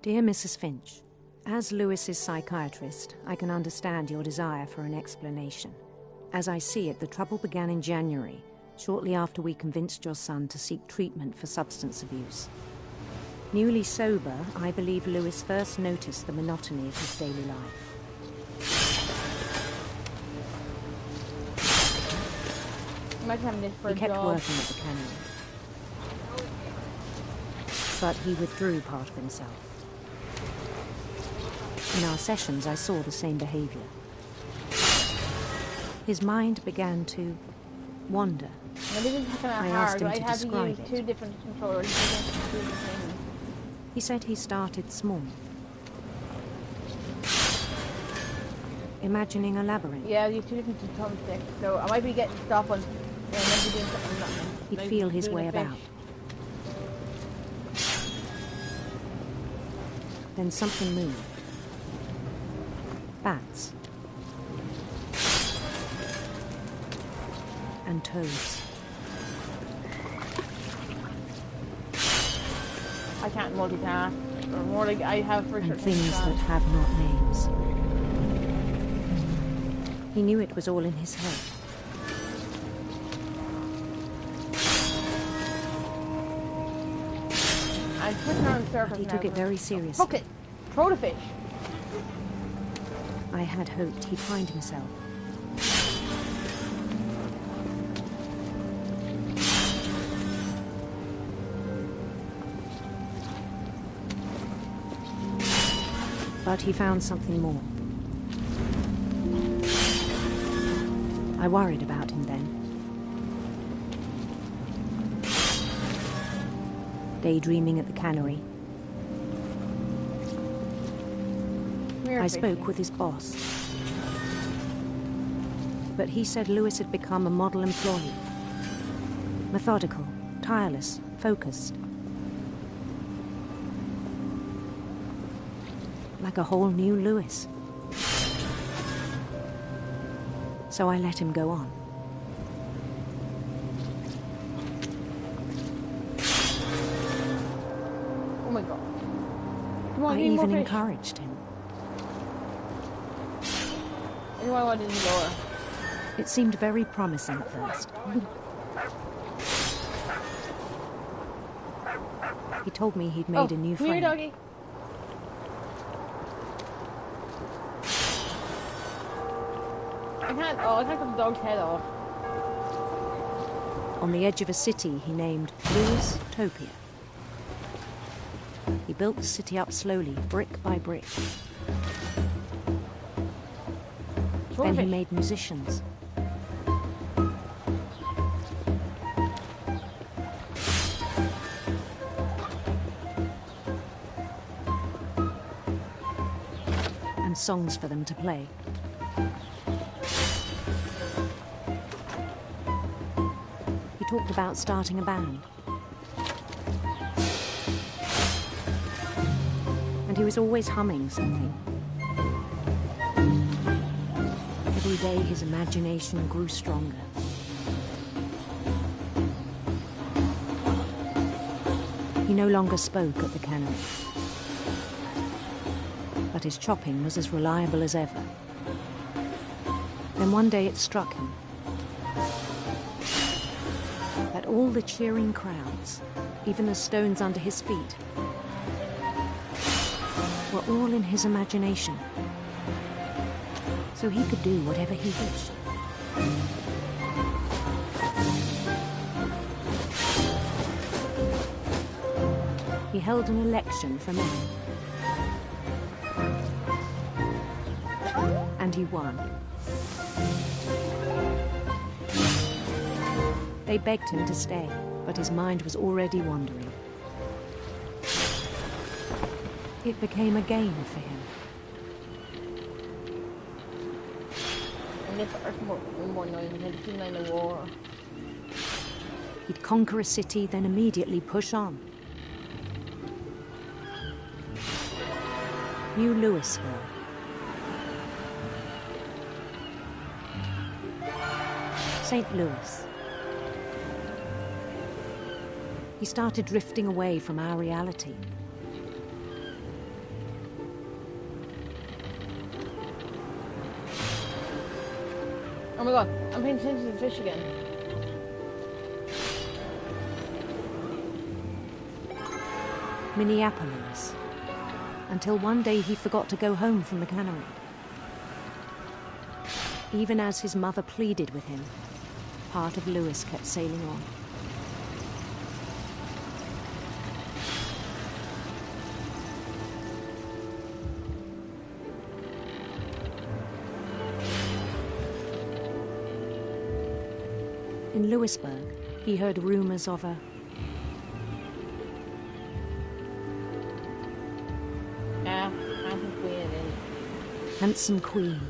Dear Mrs. Finch, as Louis's psychiatrist, I can understand your desire for an explanation. As I see it, the trouble began in January, shortly after we convinced your son to seek treatment for substance abuse. Newly sober, I believe Louis first noticed the monotony of his daily life. Imagine having this for a He kept job. working at the cannery. But he withdrew part of himself. In our sessions, I saw the same behavior. His mind began to wonder. Maybe this is kind I of asked hard. him I to had to describe use it. 2 different controllers. To do the thing. He said he started small, imagining a labyrinth. Yeah, I use 2 different thumbsticks, so I might be getting stuff on. Yeah, I might be doing something. He'd feel his way about. Then something moved. Bats. And toads. I can't multitask. Or more like I have for And things that have not names. He knew it was all in his head. I'm putting her on surface. But he took it very seriously. Hook it. Throw the fish. I had hoped he'd find himself. But he found something more. I worried about him then. Daydreaming at the cannery. I spoke with his boss. But he said Lewis had become a model employee. Methodical, tireless, focused. Like a whole new Lewis. So I let him go on. Oh my god. Come on, I need more even fish. encouraged him. Anyone want any lower? It seemed very promising at first. He told me he'd made a new Come here, friend. doggy. I can't cut the dog's head off. On the edge of a city he named Lewis Topia. He built the city up slowly, brick by brick. Then he made musicians. And songs for them to play. He talked about starting a band. And he was always humming something. Every day his imagination grew stronger. He no longer spoke at the cannery. But his chopping was as reliable as ever. Then one day it struck him that all the cheering crowds, even the stones under his feet, were all in his imagination. So he could do whatever he wished. He held an election for men. And he won. They begged him to stay, but his mind was already wandering. It became a game for him. He'd conquer a city, then immediately push on. New Louisville. St. Louis. He started drifting away from our reality. Oh my god, I'm paying attention to the fish again. Minneapolis. Until one day he forgot to go home from the cannery. Even as his mother pleaded with him, part of Lewis kept sailing on. In Lewisburg, he heard rumors of a handsome queen.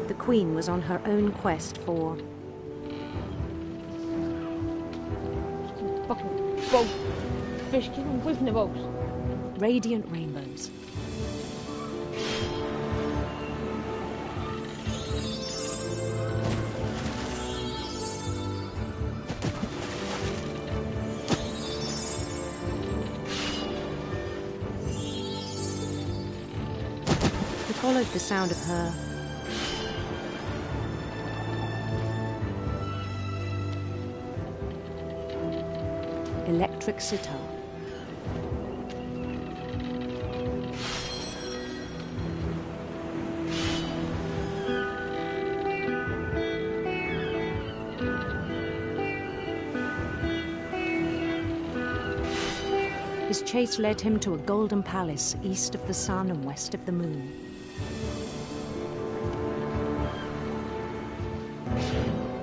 The queen was on her own quest for fucking boat. Fish keep on whipping the boat. radiant rainbows. He followed the sound of her electric sitar. His chase led him to a golden palace east of the sun and west of the moon.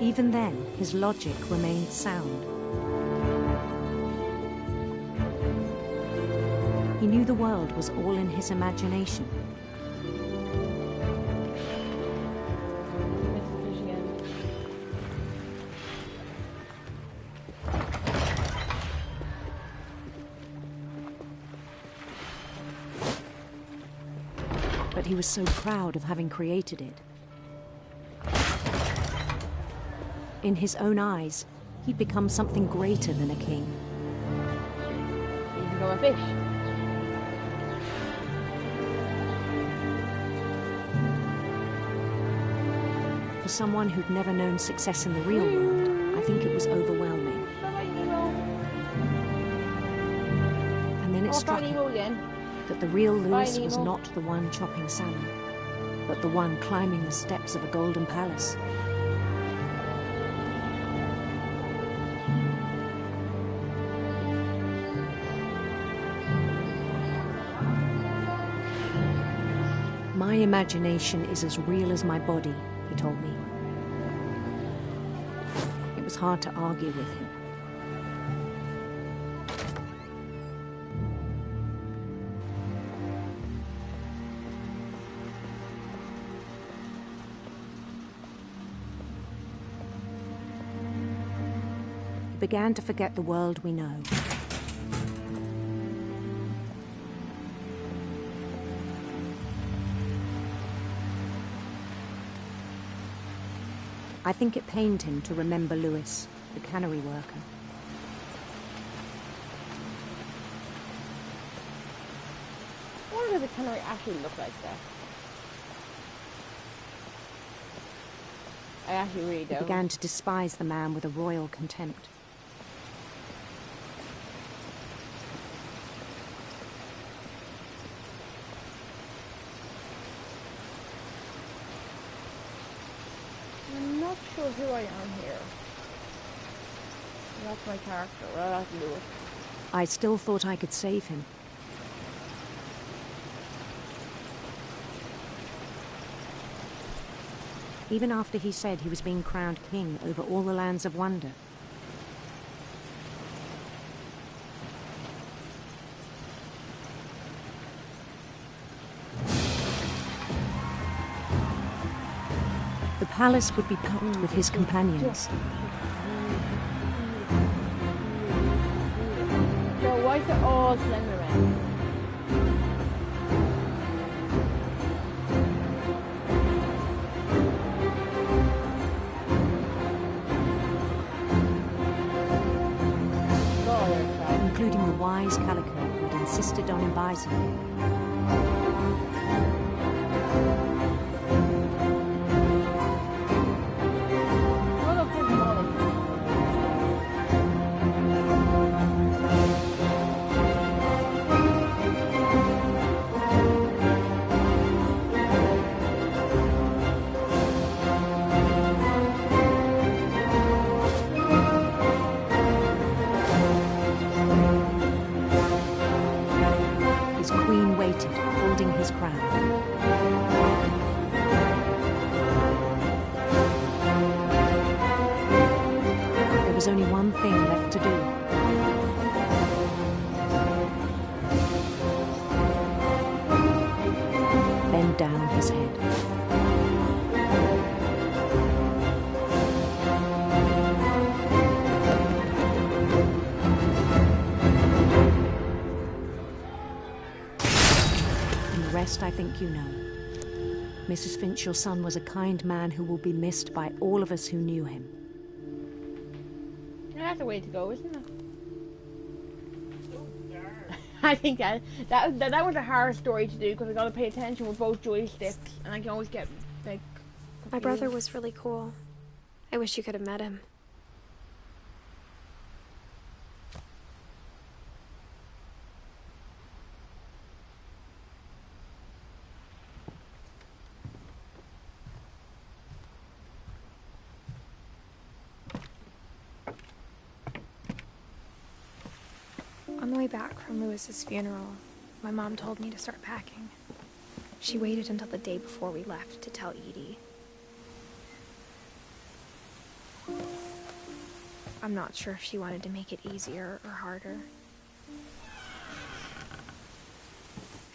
Even then, his logic remained sound. He knew the world was all in his imagination. But he was so proud of having created it. In his own eyes, he'd become something greater than a king. You can go a fish. For someone who'd never known success in the real world, I think it was overwhelming. And then it struck him that the real Lewis was not the one chopping salmon, but the one climbing the steps of a golden palace. My imagination is as real as my body, he told me. It was hard to argue with him. He began to forget the world we know. I think it pained him to remember Lewis, the cannery worker. What does the cannery actually look like there? I actually really don't. He began to despise the man with a royal contempt. I'm not sure who I am here. That's my character. Well, I'll have to do it. I still thought I could save him. Even after he said he was being crowned king over all the lands of wonder. The palace would be packed with his companions. So why is it all Slender Man? Including the wise Calico who'd insisted on advising him. rest I think you know. Mrs. Finch, your son was a kind man who will be missed by all of us who knew him. That's the way to go, isn't it? I think that was a hard story to do because I got to pay attention with both joysticks, and I can always get like. My brother was really cool. I wish you could have met him. On the way back from Lewis's funeral, my mom told me to start packing. She waited until the day before we left to tell Edie. I'm not sure if she wanted to make it easier or harder.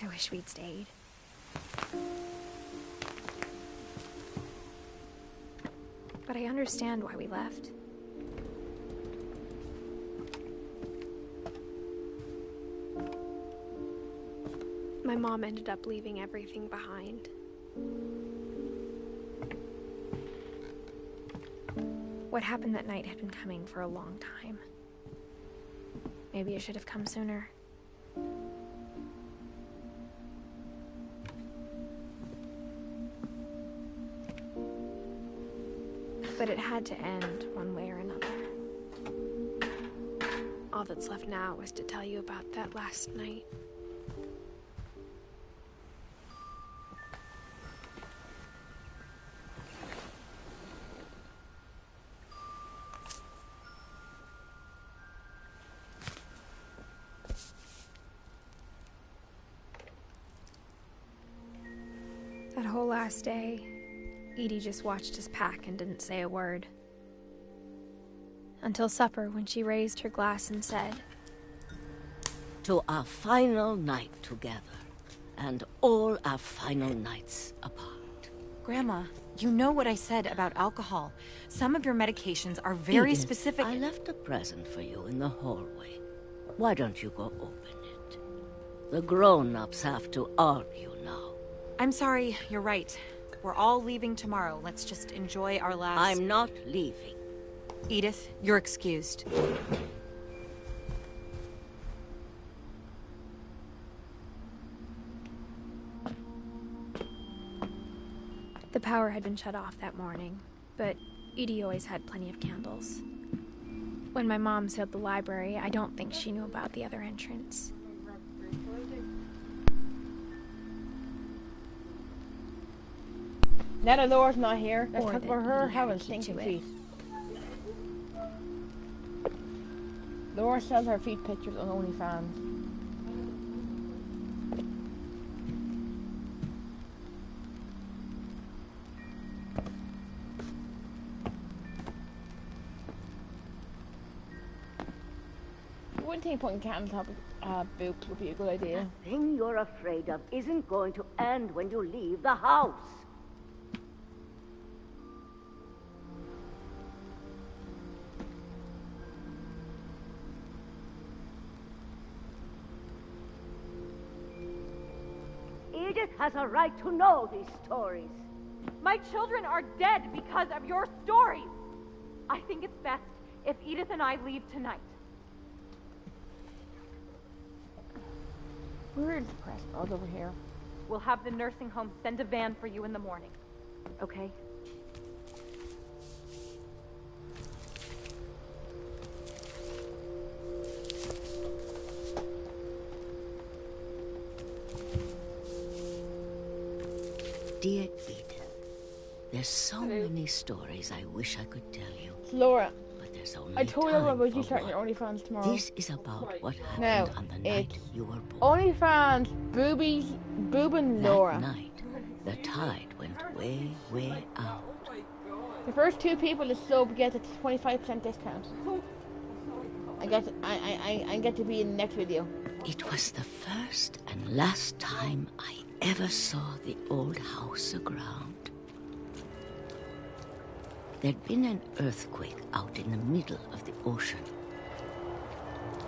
I wish we'd stayed. But I understand why we left. My mom ended up leaving everything behind. What happened that night had been coming for a long time. Maybe it should have come sooner. But it had to end one way or another. All that's left now is to tell you about that last night. That whole last day, Edie just watched us pack and didn't say a word. Until supper, when she raised her glass and said, "To our final night together, and all our final nights apart." Grandma, you know what I said about alcohol. Some of your medications are very Edith, specific. I left a present for you in the hallway. Why don't you go open it? The grown-ups have to argue now. I'm sorry, you're right. We're all leaving tomorrow. Let's just enjoy our last... I'm not leaving. Edith, you're excused. The power had been shut off that morning, but Edie always had plenty of candles. When my mom sealed the library, I don't think she knew about the other entrance. Now that Laura's not here, let's Or talk about that her Edie having had to keep stinky to it. feet. Laura sells her feet pictures on OnlyFans. I wouldn't think putting cat on top of books would be a good idea. The thing you're afraid of isn't going to end when you leave the house. Edith has a right to know these stories. My children are dead because of your stories. I think it's best if Edith and I leave tonight. Where is the press? Oh, it's over here. We'll have the nursing home send a van for you in the morning. Okay? Dear Edith, there's so many stories I wish I could tell you. It's Laura. But there's only I told time her about for you starting one. your OnlyFans tomorrow. This is about what happened No, on the night you were born. OnlyFans, Boobin Laura. That night, the tide went way, way out. The first two people to sub get a 25% discount. I get to be in the next video. It was the first and last time I ever saw the old house aground. There'd been an earthquake out in the middle of the ocean.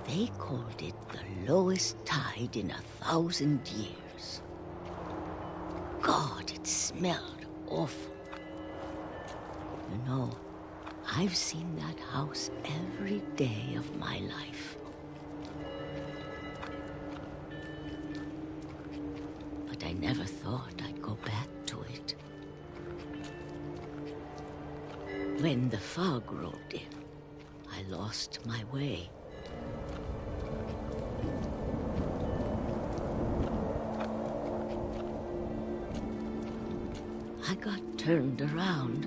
They called it the lowest tide in 1,000 years. God, it smelled awful. You know, I've seen that house every day of my life. But I never thought I'd go back to it. When the fog rolled in, I lost my way. I got turned around.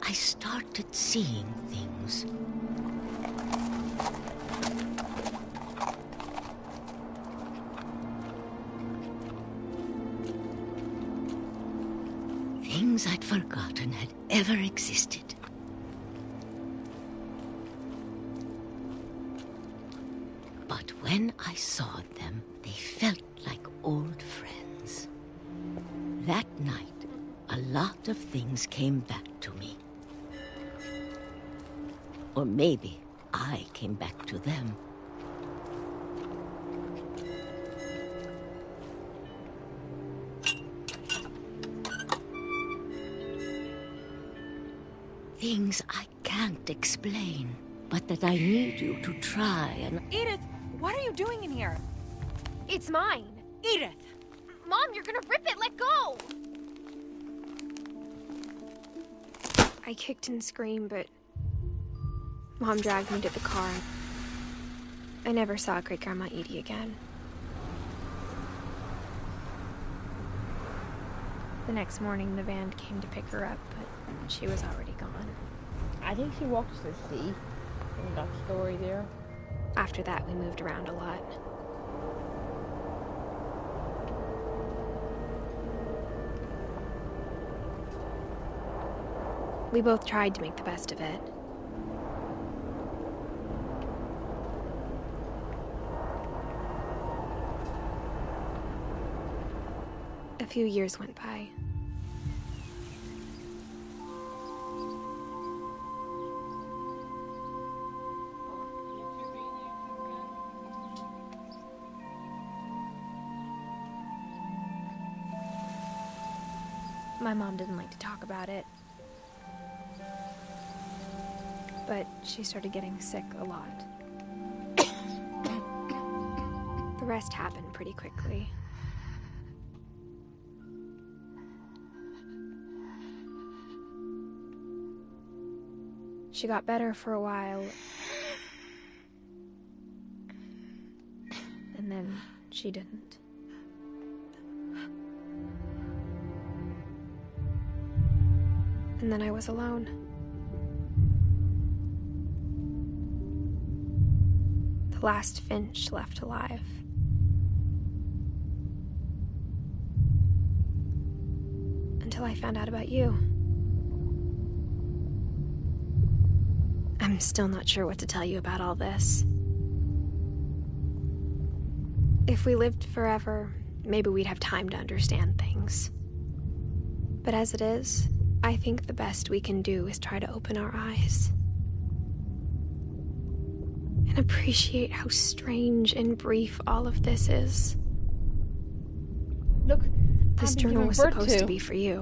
I started seeing things. Things I'd forgotten had ever existed. But when I saw them, they felt like old friends. That night, a lot of things came back to me. Or maybe I came back to them. Things I can't explain, but that I need you to try and... Edith, what are you doing in here? It's mine. Edith! Mom, you're gonna rip it! Let go! I kicked and screamed, but Mom dragged me to the car. I never saw Great-Grandma Edie again. The next morning, the van came to pick her up, but she was already gone. I think she walked to the sea in that story there. After that, we moved around a lot. We both tried to make the best of it. A few years went by. My mom didn't like to talk about it. But she started getting sick a lot. The rest happened pretty quickly. She got better for a while. And then she didn't. And then I was alone. The last Finch left alive. Until I found out about you. I'm still not sure what to tell you about all this. If we lived forever, maybe we'd have time to understand things. But as it is, I think the best we can do is try to open our eyes. And appreciate how strange and brief all of this is. Look, this journal was supposed to be for you.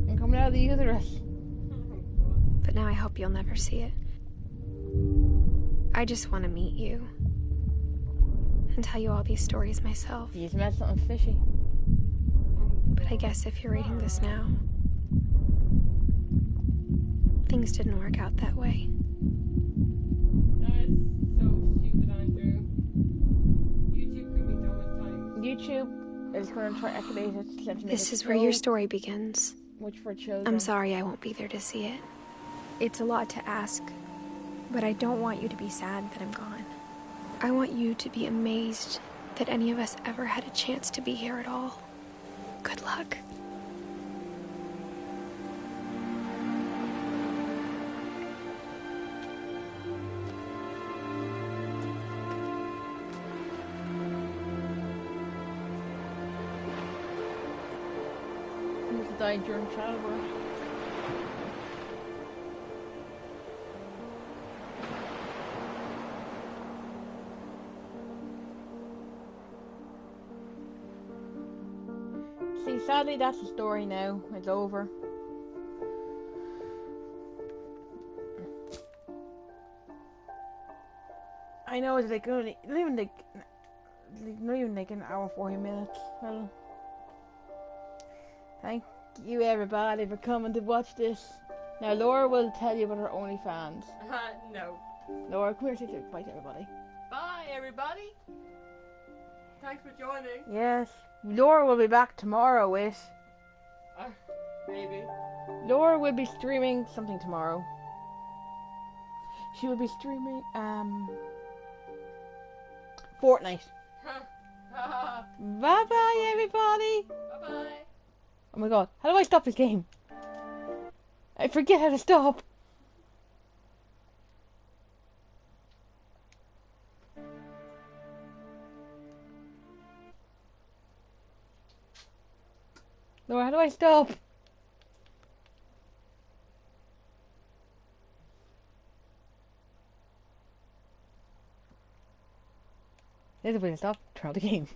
And coming out of the uterus. But now I hope you'll never see it. I just want to meet you. And tell you all these stories myself. You just met something fishy. But I guess if you're reading this now, things didn't work out that way. That is so stupid, Andrew. YouTube can be dumb at times. YouTube is going to try to activate it. This is where your story begins. Which for children. I'm sorry I won't be there to see it. It's a lot to ask, but I don't want you to be sad that I'm gone. I want you to be amazed that any of us ever had a chance to be here at all. Good luck. Died during childbirth. sadly, that's the story now. It's over. I know it's like only not even like an hour 40 minutes. Well, thank you everybody for coming to watch this. Now Laura will tell you about her OnlyFans. No. Laura, come here, say bye to everybody. Bye, everybody. Thanks for joining. Yes, Laura will be back tomorrow with. Maybe. Laura will be streaming something tomorrow. She will be streaming Fortnite. Bye bye everybody. Bye bye. Oh my god, how do I stop this game? I forget how to stop. Laura, how do I stop? There's a way to stop. Turn off the game.